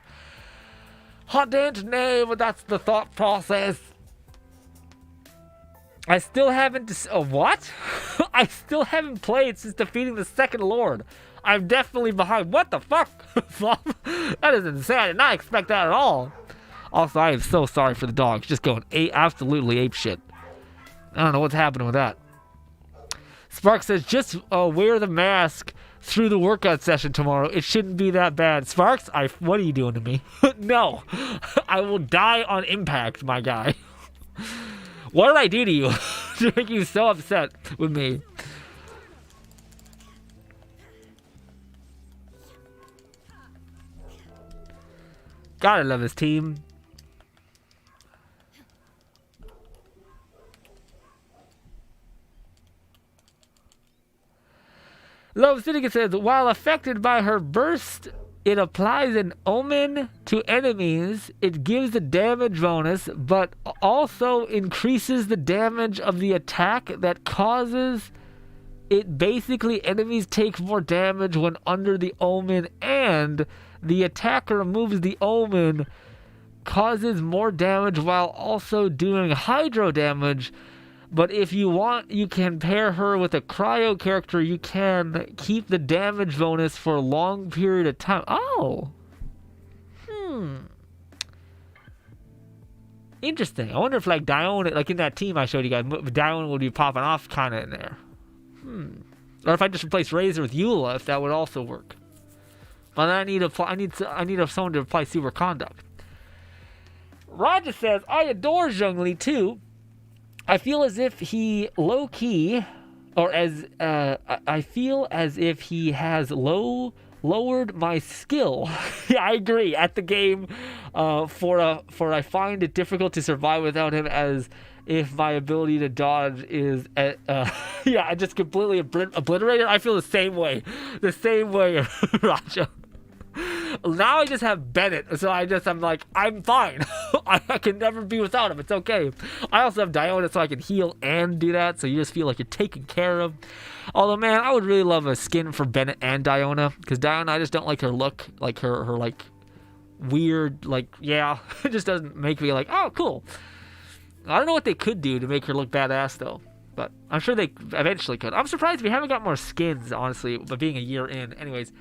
Hot damn nay, but that's the thought process. I still haven't... what? I still haven't played since defeating the second Lord. I'm definitely behind. What the fuck? That is insane. I did not expect that at all. Also, I am so sorry for the dogs. Just going absolutely ape shit. I don't know what's happening with that. Spark says, just wear the mask through the workout session tomorrow. It shouldn't be that bad. Sparks, what are you doing to me? No. I will die on impact, my guy. What did I do to you to make you so upset with me? Gotta love his team. Love Syndicate says, while affected by her burst, it applies an omen to enemies. It gives a damage bonus, but also increases the damage of the attack that causes it. Basically, enemies take more damage when under the omen, and the attacker removes the omen, causes more damage while also doing hydro damage. But if you want, you can pair her with a cryo character. You can keep the damage bonus for a long period of time. Oh. Interesting. I wonder if, like, Diona, like in that team I showed you guys, Diona would be popping off kind of in there. Or if I just replace Razor with Eula, if that would also work. But then I need someone to apply super conduct. Roger says, I adore Zhongli too. I feel as if he low-key, or as, I feel as if he has lowered my skill. Yeah, I agree. At the game, for I find it difficult to survive without him, as if my ability to dodge is, yeah, I just completely obliterated. I feel the same way, Raja. Now I just have Bennett, so I'm like, I'm fine. I can never be without him. It's okay. I also have Diona, so I can heal and do that, so you just feel like you're taken care of. Although, man, I would really love a skin for Bennett and Diona, because Diona, I just don't like her look, like her like, weird, like, yeah, it just doesn't make me like, oh, cool. I don't know what they could do to make her look badass, though, but I'm sure they eventually could. I'm surprised we haven't got more skins, honestly, but being a year in. Anyways.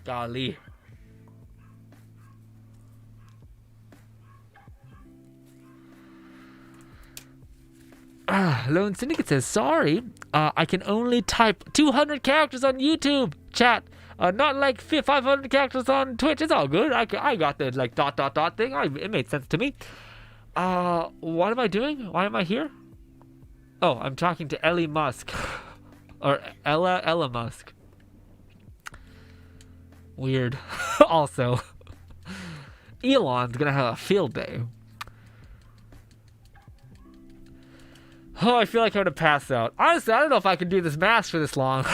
Golly. Lone Syndicate says, sorry, I can only type 200 characters on YouTube chat. Not like 500 characters on Twitch. It's all good. I got the like ... thing. It made sense to me. What am I doing? Why am I here? Oh, I'm talking to Ellie Musk. Or Ella Musk. Weird. Also, Elon's gonna have a field day. Oh, I feel like I'm gonna pass out. Honestly, I don't know if I can do this mask for this long.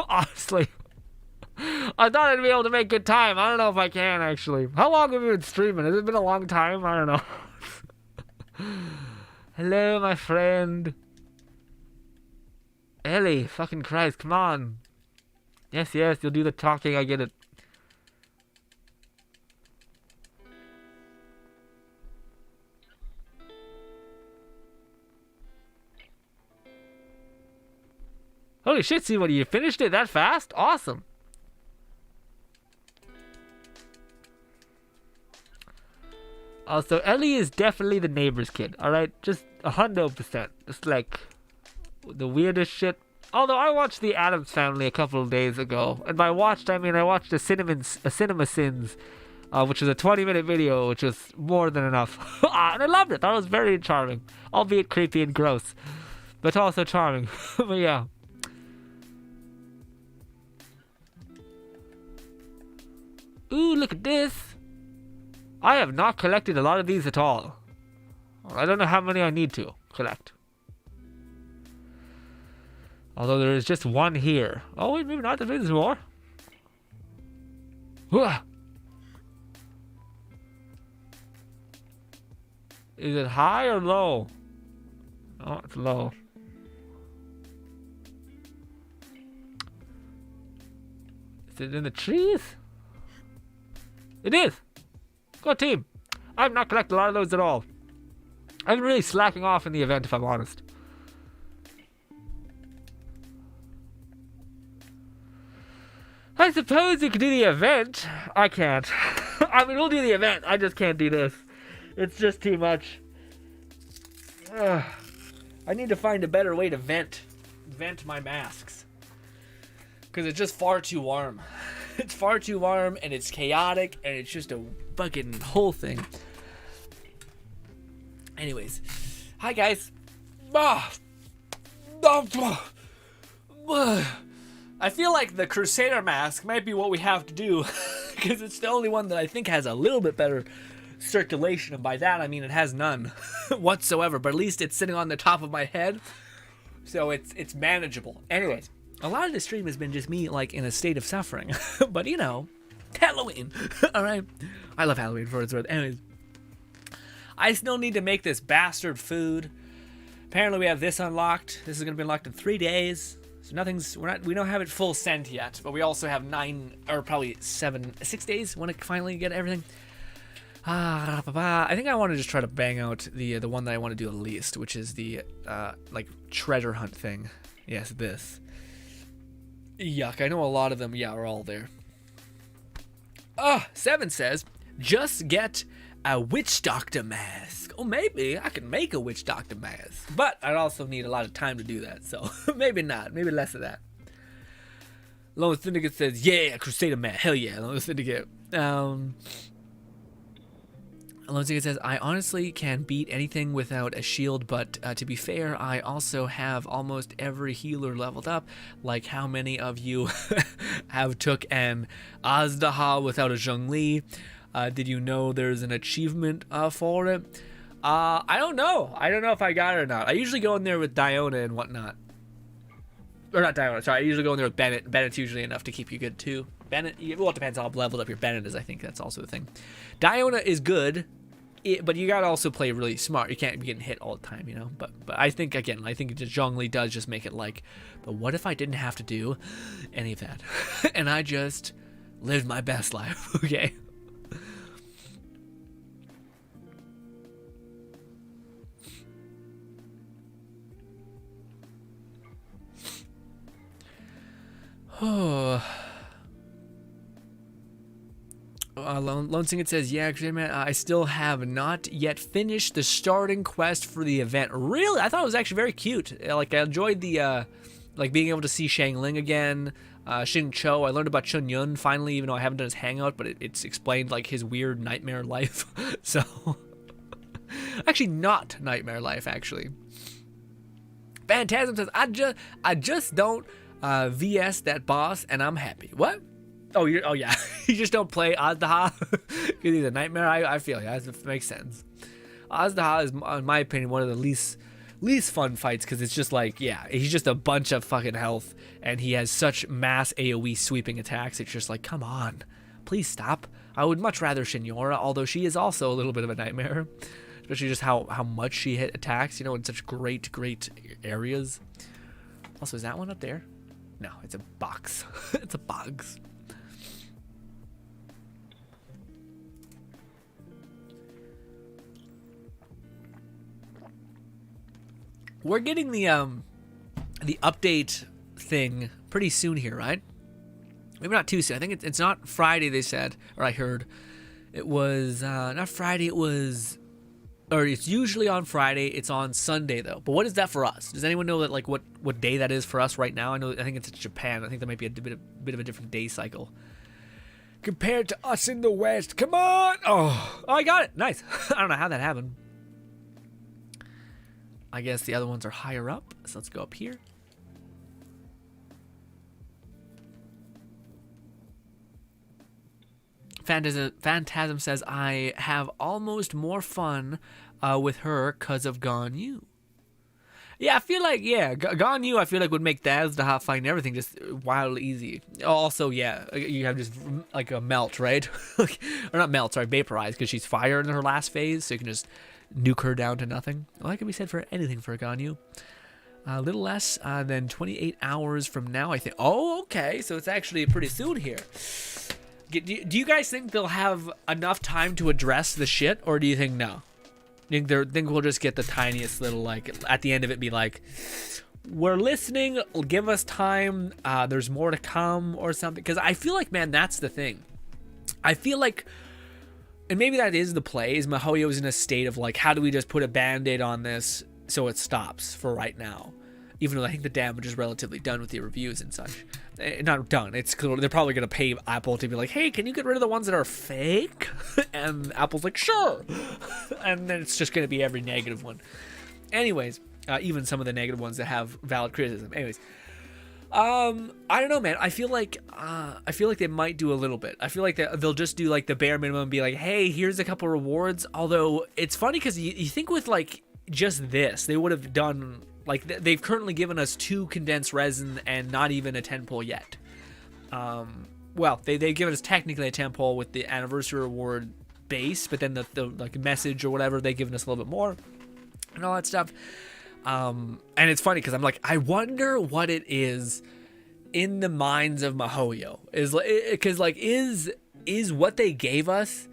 Honestly. I thought I'd be able to make good time. I don't know if I can, actually. How long have you been streaming? Has it been a long time? I don't know. Hello, my friend. Ellie, fucking Christ, come on. Yes, you'll do the talking, I get it. Holy shit, see what you finished it that fast? Awesome. Also, Ellie is definitely the neighbor's kid, alright? Just 100%. Just like the weirdest shit. Although I watched The Addams Family a couple of days ago. And by watched, I mean I watched a Cinema Sins, which was a 20-minute video, which was more than enough. And I loved it. That was very charming. Albeit creepy and gross. But also charming. But yeah. Ooh, look at this. I have not collected a lot of these at all. I don't know how many I need to collect. Although there is just one here. Oh wait, maybe not. There's more. Is it high or low? Oh, it's low. Is it in the trees? It is! Go team! I've not collected a lot of those at all. I've been really slacking off in the event, if I'm honest. I suppose you could do the event. I can't. I mean, we'll do the event. I just can't do this. It's just too much. I need to find a better way to vent my masks. Because it's just far too warm. It's far too warm, and it's chaotic, and it's just a fucking whole thing. Anyways. Hi, guys. I feel like the Crusader mask might be what we have to do. Because it's the only one that I think has a little bit better circulation. And by that, I mean it has none whatsoever. But at least it's sitting on the top of my head. So it's manageable. Anyways. A lot of the stream has been just me, like, in a state of suffering. But, you know, Halloween. Alright. I love Halloween for its worth. Anyways. I still need to make this bastard food. Apparently we have this unlocked. This is going to be unlocked in 3 days. So we don't have it full sent yet. But we also have 6 days when I finally get everything. I think I want to just try to bang out the one that I want to do the least. Which is the, like, treasure hunt thing. Yes, this. Yuck, I know a lot of them, yeah, are all there. 7 says, just get a witch doctor mask. Oh, maybe I can make a witch doctor mask. But I'd also need a lot of time to do that, so maybe not. Maybe less of that. Lone Syndicate says, yeah, Crusader mask. Hell yeah, Lone Syndicate. Lone Syndicate says, I honestly can beat anything without a shield, but to be fair, I also have almost every healer leveled up. Like how many of you have took an Azdaha without a Zhongli? Did you know there's an achievement for it? I don't know. I don't know if I got it or not. I usually go in there with Diona and whatnot. Or not Diona, sorry. I usually go in there with Bennett. Bennett's usually enough to keep you good too. Bennett, well, it depends how leveled up your Bennett is. I think that's also the thing. Diona is good, but you gotta also play really smart. You can't be getting hit all the time, you know. But I think again, I think Zhongli does just make it like, but what if I didn't have to do any of that, and I just lived my best life? Okay. Oh. Lone Singing says, yeah, man, I still have not yet finished the starting quest for the event. Really? I thought it was actually very cute. Like, I enjoyed the, like, being able to see Shang Ling again, Xing Cho. I learned about Chun Yun finally, even though I haven't done his hangout, but it's explained, like, his weird nightmare life. So, actually not nightmare life, actually. Phantasm says, I just don't VS that boss, and I'm happy. What? Oh, yeah. You just don't play Azdaha because he's a nightmare. I feel yeah, that makes sense. Azdaha is, in my opinion, one of the least least fun fights because it's just like, yeah, he's just a bunch of fucking health and he has such mass AoE sweeping attacks. It's just like, come on, please stop. I would much rather Shinora, although she is also a little bit of a nightmare, especially just how much she hit attacks, you know, in such great areas. Also, is that one up there? No, it's a box. It's a box. We're getting the update thing pretty soon here, right? Maybe not too soon. I think it's not Friday, they said, or I heard. It was not Friday, it was, or it's usually on Friday. It's on Sunday though. But what is that for us? Does anyone know that, like, what day that is for us right now? I think it's Japan. I think there might be a bit of a different day cycle compared to us in the West. Come on! Oh, I got it. Nice. I don't know how that happened. I guess the other ones are higher up, so let's go up here. Phantasm says, I have almost more fun with her because of Ganyu. Yeah, I feel like, Ganyu, I feel like would make the fighting everything just wildly easy. Also, yeah, you have just like a melt, right? Or not melt, sorry, vaporize, because she's fire in her last phase, so you can just nuke her down to nothing. Well, that can be said for anything for Ganyu. A little less than 28 hours from now, I think. Oh, okay, so it's actually pretty soon here. Do you guys think they'll have enough time to address the shit, or do you think no? Think we'll just get the tiniest little, like, at the end of it be like, we're listening, give us time, there's more to come or something? Because I feel like, man, that's the thing. I feel like, and maybe that is the play, is MiHoYo's in a state of like, how do we just put a band-aid on this so it stops for right now? Even though I think the damage is relatively done with the reviews and such. Not done. It's clear they're probably going to pay Apple to be like, hey, can you get rid of the ones that are fake? And Apple's like, sure. And then it's just going to be every negative one. Anyways, even some of the negative ones that have valid criticism. Anyways, I don't know, man. I feel like they might do a little bit. I feel like they'll just do like the bare minimum and be like, hey, here's a couple rewards. Although it's funny because you think with like just this, they would have done. Like, they've currently given us 2 condensed resin and not even a 10 pull yet. Well, they've given us technically a 10 pull with the anniversary reward base, but then the like message or whatever, they've given us a little bit more and all that stuff. And it's funny because I'm like, I wonder what it is in the minds of MiHoYo. Is what they gave us,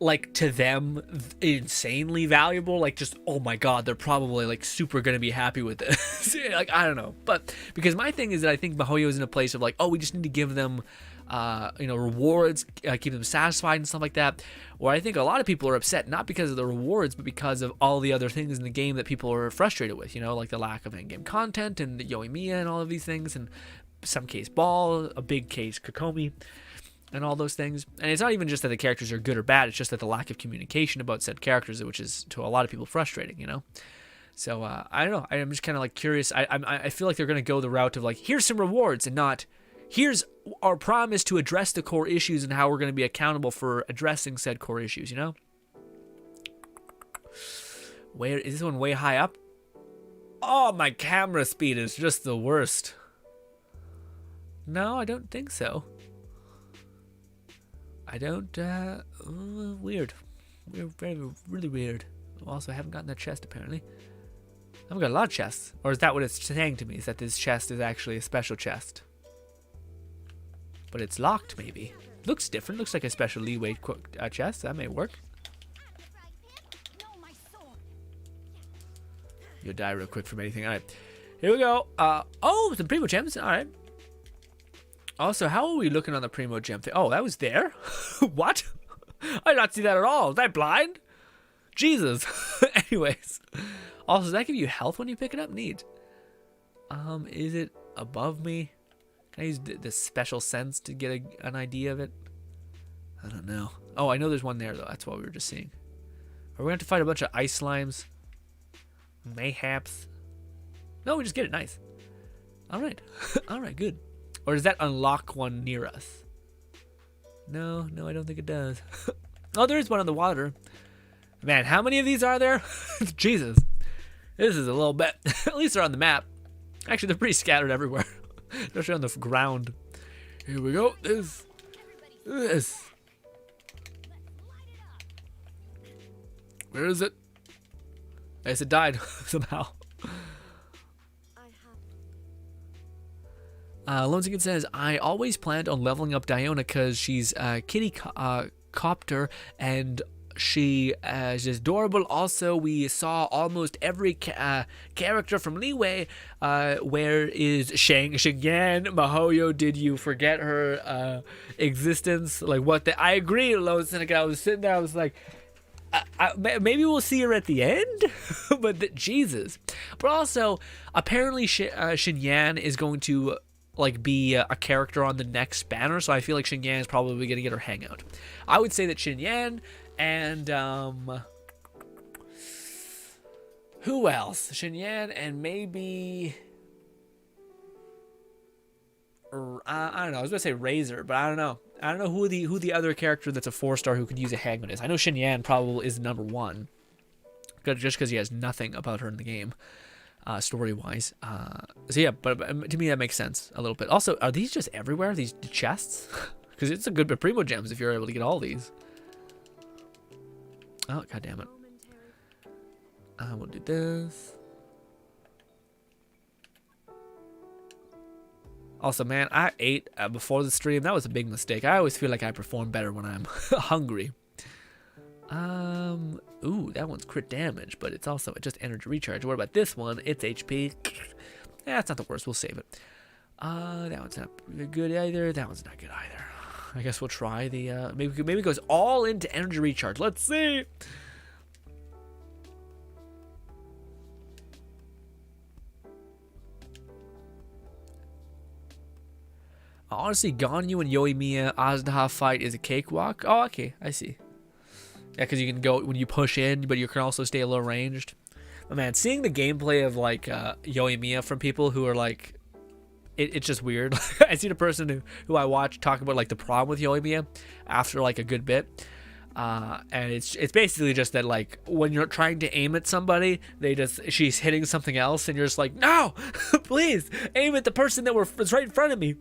like, to them insanely valuable? Like, just, oh my god, they're probably like super gonna be happy with this. Like, I don't know, but because my thing is that I think MiHoYo is in a place of like, oh, we just need to give them rewards, keep them satisfied and stuff like that. Where I think a lot of people are upset not because of the rewards, but because of all the other things in the game that people are frustrated with, like the lack of in-game content and the Yoimiya and all of these things, and some case Ball, a big case Kokomi, and all those things. And it's not even just that the characters are good or bad, it's just that the lack of communication about said characters, which is to a lot of people frustrating, So I don't know. I'm just kind of like curious. I feel like they're going to go the route of like, here's some rewards and not, here's our promise to address the core issues and how we're going to be accountable for addressing said core issues, Where is this one way high up? Oh, my camera speed is just the worst. No, I don't think so. I don't, weird. Very, really weird. Also, I haven't gotten that chest, apparently. I haven't got a lot of chests. Or is that what it's saying to me, is that this chest is actually a special chest? But it's locked, maybe. Looks different. Looks like a special leeway chest. That may work. You'll die real quick from anything. Alright. Here we go. Oh, some Primo Gems. Alright. Also, how are we looking on the Primo Gem thing? Oh, that was there? What? I did not see that at all. Was I blind? Jesus. Anyways. Also, does that give you health when you pick it up? Neat. Is it above me? Can I use the special sense to get an idea of it? I don't know. Oh, I know there's one there, though. That's what we were just seeing. Are we going to have to fight a bunch of ice slimes? Mayhaps. No, we just get it. Nice. Alright. Alright, good. Or does that unlock one near us? No, I don't think it does. Oh, there is one on the water. Man, how many of these are there? Jesus. This is a little bit. At least they're on the map. Actually, they're pretty scattered everywhere, especially on the ground. Here we go. This. Where is it? I guess it died somehow. Lonesigan says, I always planned on leveling up Diona because she's a kitty copter and she is adorable. Also, we saw almost every character from Leeway. Where is Shinyan Mahoyo? Did you forget her existence? Like what? I agree, Lonesigan. I was sitting there. I was like, maybe we'll see her at the end, but Jesus. But also, apparently, Shinyan is going to like be a character on the next banner, so I feel like Shinyan is probably going to get her hangout. I would say that Shinyan and who else? Shinyan and maybe I don't know. I was gonna say Razor, but I don't know. I don't know who the other character that's a 4-star who could use a hangman is. I know Shinyan probably is number 1, just because he has nothing about her in the game, story wise. So yeah, but to me that makes sense a little bit. Also, are these just everywhere? These chests? Because it's a good bit primo gems if you're able to get all these. Oh god damn it! We'll do this. Also, man, I ate before the stream. That was a big mistake. I always feel like I perform better when I'm hungry. Ooh, that one's crit damage, but it's also just energy recharge. What about this one? It's HP. Yeah, it's not the worst. We'll save it. That one's not good either. That one's not good either. I guess we'll try the, maybe it goes all into energy recharge. Let's see. Honestly, Ganyu and Yoimiya Azdaha fight is a cakewalk. Oh, okay, I see. Yeah, because you can go when you push in, but you can also stay a little ranged. But man, seeing the gameplay of like Yoimiya from people who are like, it's just weird. I seen a person who I watched talk about like the problem with Yoimiya after like a good bit. And it's basically just that like when you're trying to aim at somebody, she's hitting something else, and you're just like, no, please aim at the person that's right in front of me.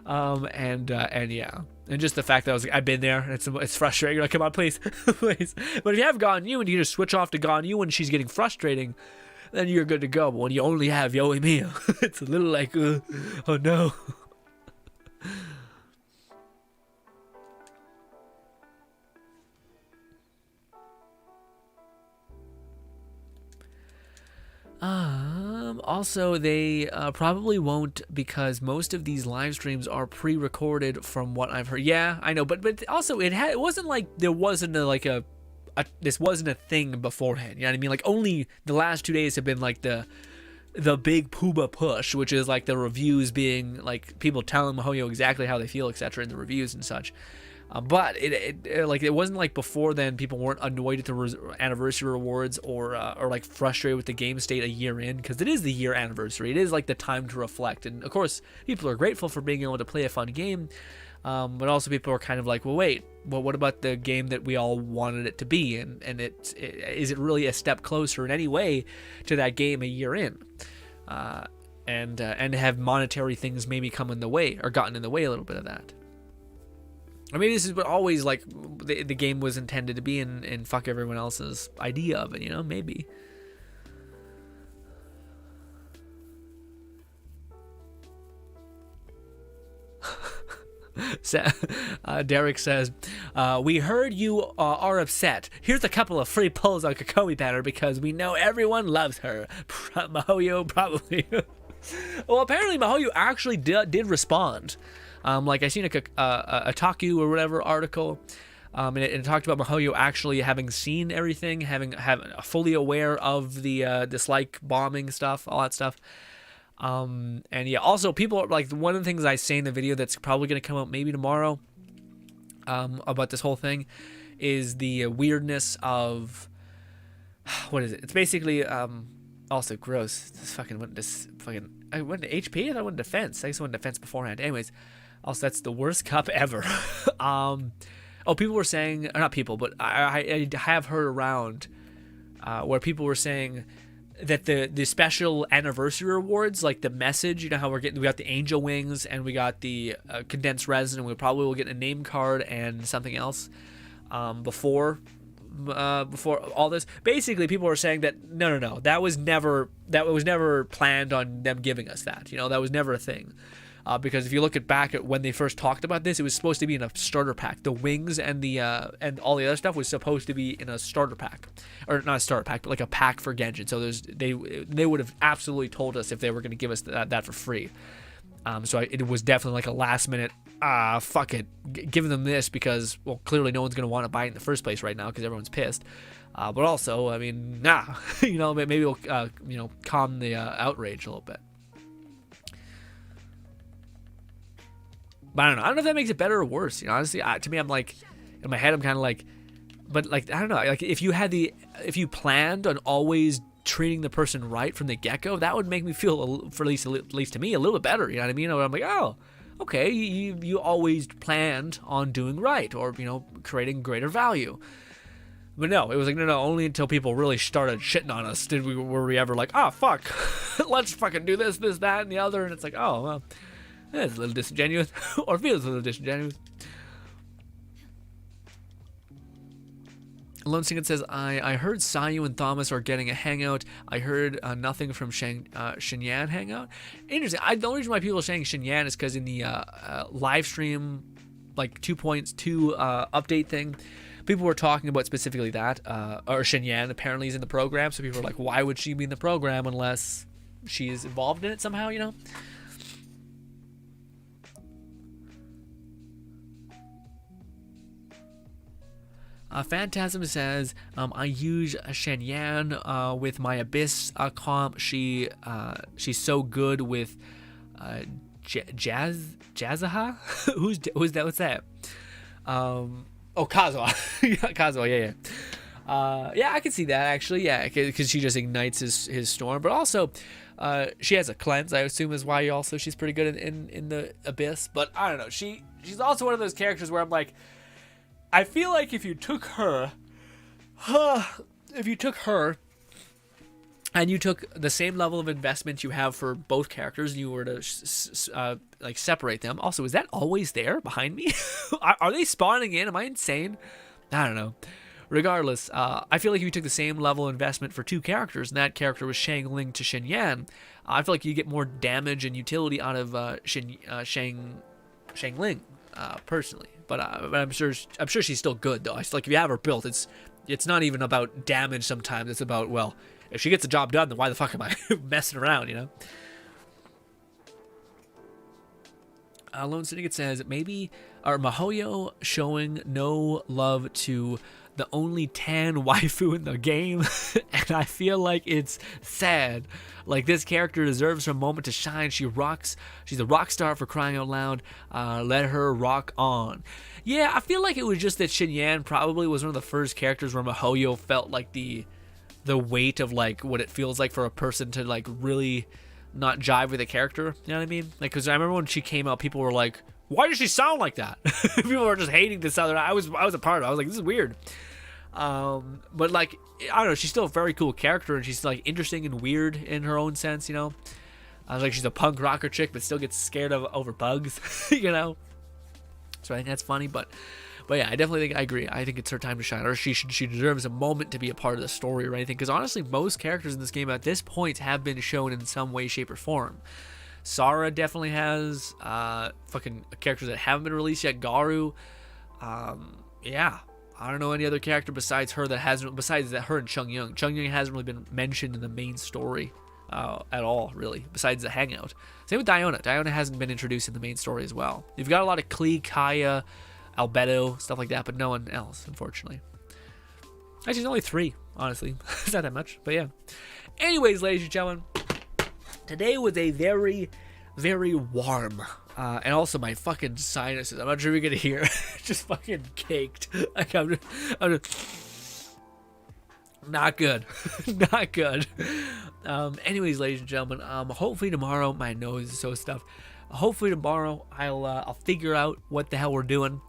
And yeah, and just the fact that I've been there, and it's frustrating. You're like, come on, please, please. But if you have Ganyu and you just switch off to Ganyu when she's getting frustrating, then you're good to go. But when you only have Yoimiya, it's a little like, oh no. Also, they probably won't, because most of these live streams are pre-recorded from what I've heard. Yeah, I know, but also it wasn't like there wasn't this wasn't a thing beforehand. You know what I mean? Like only the last 2 days have been like the big Pooba push, which is like the reviews being like people telling Mihoyo exactly how they feel, etc. in the reviews and such. But it wasn't like before then people weren't annoyed at the anniversary rewards or like frustrated with the game state a year in, because it is the year anniversary. It is like the time to reflect, and of course people are grateful for being able to play a fun game, but also people are kind of like, well, wait, what about the game that we all wanted it to be, and is it really a step closer in any way to that game a year in? And have monetary things maybe come in the way or gotten in the way a little bit of that. Or maybe this is what always like the game was intended to be, and fuck everyone else's idea of it, you know? Maybe. Derek says, we heard you are upset. Here's a couple of free pulls on Kokomi banner because we know everyone loves her. Mihoyo probably. Well, apparently Mihoyo actually did respond. Like I seen a Taku or whatever article, and it talked about Mihoyo actually having seen everything, having fully aware of the dislike bombing stuff, all that stuff. And yeah, also people like one of the things I say in the video that's probably gonna come out maybe tomorrow, about this whole thing, is the weirdness of what is it? It's basically also gross. I went to HP and I went to defense. I just went to defense beforehand. Anyways. Also, that's the worst cup ever. People were saying, or not people, but I have heard around where people were saying that the special anniversary rewards, like the message, you know how we got the angel wings and we got the condensed resin, and we probably will get a name card and something else before all this. Basically, people were saying that no, that was never planned on them giving us that. You know, that was never a thing. Because if you look back at when they first talked about this, it was supposed to be in a starter pack. The wings and the and all the other stuff was supposed to be in a starter pack, or not a starter pack, but like a pack for Genshin. So they would have absolutely told us if they were going to give us that for free. So it was definitely like a last minute, fuck it, giving them this because, well, clearly no one's going to want to buy it in the first place right now because everyone's pissed. But also, I mean, you know, maybe it'll you know, calm the outrage a little bit. But I don't know if that makes it better or worse. You know, honestly, to me, I'm like, in my head, I'm kind of like, but like, I don't know. Like, if you planned on always treating the person right from the get-go, that would make me feel, at least to me, a little bit better. You know what I mean? I'm like, oh, okay, you always planned on doing right, or, you know, creating greater value. But no, it was like, no, only until people really started shitting on us were we ever like, oh, fuck, let's fucking do this, that, and the other. And it's like, oh, well, that's a little disingenuous, or feels a little disingenuous. Lone Singing says, I heard Sayu and Thomas are getting a hangout. I heard nothing from Shinyan hangout. Interesting. The only reason why people are saying Shinyan is because in the live stream, like 2.2 update thing, people were talking about specifically that. Or Shinyan apparently is in the program, so people were like, why would she be in the program unless she's involved in it somehow, you know? Phantasm says, I use Shenyan with my Abyss comp. She's so good with Jazaha? Who's that? What's that? Kazuha. Kazuha, yeah. Yeah, I can see that actually. Yeah, because she just ignites his storm. But also, she has a cleanse, I assume, is why she's pretty good in the Abyss. But I don't know. She's also one of those characters where I'm like, I feel like if you took her and you took the same level of investment you have for both characters and you were to like separate them. Also, is that always there behind me? Are they spawning in? Am I insane? I don't know. Regardless, I feel like if you took the same level of investment for two characters and that character was Shang Ling to Shen Yan, I feel like you get more damage and utility out of Shang Ling, personally. But I'm sure she's still good though. I feel like if you have her built, it's not even about damage sometimes. It's about, well, if she gets the job done, then why the fuck am I messing around, you know? Lone Syndicate says, maybe are Mihoyo showing no love to the only tan waifu in the game? And I feel like it's sad. Like, this character deserves her moment to shine. She rocks. She's a rock star, for crying out loud. Let her rock on. Yeah, I feel like it was just that Shinyan probably was one of the first characters where Mihoyo felt like the weight of like what it feels like for a person to like really not jive with a character. You know what I mean? Like, because I remember when she came out, people were like, why does she sound like that? People were just hating this other. I was a part of it. I was like, this is weird. But like, I don't know, she's still a very cool character, and she's like interesting and weird in her own sense, you know. I was like, she's a punk rocker chick, but still gets scared over bugs, you know. So I think that's funny, but yeah, I definitely think I agree. I think it's her time to shine, or she deserves a moment to be a part of the story or anything. Because honestly, most characters in this game at this point have been shown in some way, shape, or form. Sara definitely has. Fucking characters that haven't been released yet. Garu. Yeah. I don't know any other character besides her that hasn't. Besides that, her and Chung Yung. Chung Yung hasn't really been mentioned in the main story at all, really. Besides the hangout. Same with Diona. Diona hasn't been introduced in the main story as well. You've got a lot of Klee, Kaya, Albedo, stuff like that, but no one else, unfortunately. Actually, there's only 3, honestly. It's not that much, but yeah. Anyways, ladies and gentlemen, today was a very, very warm, and also my fucking sinuses, I'm not sure if you're gonna hear, just fucking caked. Like, I'm just not good. Not good. Anyways, ladies and gentlemen, hopefully tomorrow, my nose is so stuffed. Hopefully tomorrow I'll figure out what the hell we're doing.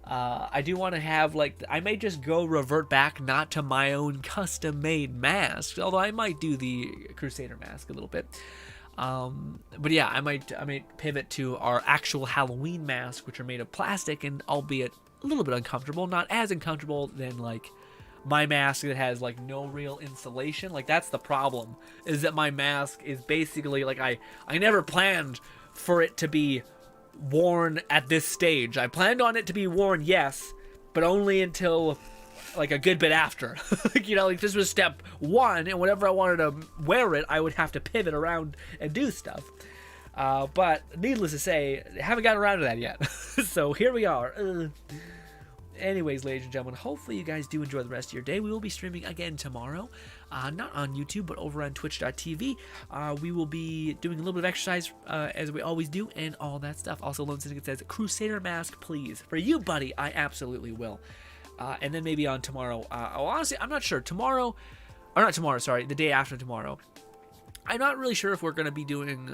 I do want to have, like, I may just revert back not to my own custom-made mask, although I might do the Crusader mask a little bit. But yeah, I might pivot to our actual Halloween masks, which are made of plastic and albeit a little bit uncomfortable, not as uncomfortable than like my mask that has like no real insulation. Like that's the problem, is that my mask is basically like I never planned for it to be worn at this stage. I planned on it to be worn, yes, but only until like a good bit after. Like, you know, like this was step one, and whenever I wanted to wear it, I would have to pivot around and do stuff. But needless to say, I haven't gotten around to that yet. So here we are. Anyways, ladies and gentlemen, hopefully you guys do enjoy the rest of your day. We will be streaming again tomorrow, not on YouTube, but over on twitch.tv. We will be doing a little bit of exercise, as we always do, and all that stuff. Also, Lone Syndicate says, Crusader mask, please. For you, buddy, I absolutely will. And then maybe on tomorrow. Honestly, I'm not sure. Tomorrow, or not tomorrow, sorry, the day after tomorrow. I'm not really sure if we're going to be doing...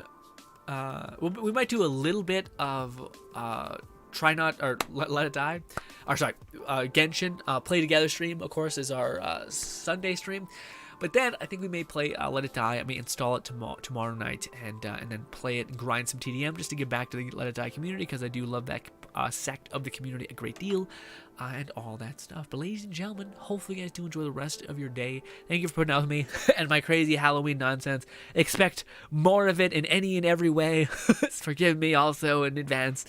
we might do a little bit of... Try Not, or Let It Die, or sorry, Genshin, Play Together stream, of course, is our Sunday stream. But then I think we may play Let It Die. I may install it tomorrow night and then play it and grind some TDM just to give back to the Let It Die community, because I do love that sect of the community a great deal, and all that stuff. But ladies and gentlemen, hopefully you guys do enjoy the rest of your day. Thank you for putting up with me and my crazy Halloween nonsense. Expect more of it in any and every way. Forgive me also in advance.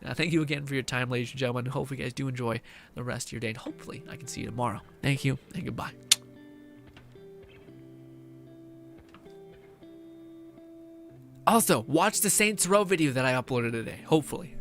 Thank you again for your time, ladies and gentlemen. Hopefully you guys do enjoy the rest of your day, and hopefully I can see you tomorrow. Thank you, and goodbye. Also, watch the Saints Row video that I uploaded today, hopefully.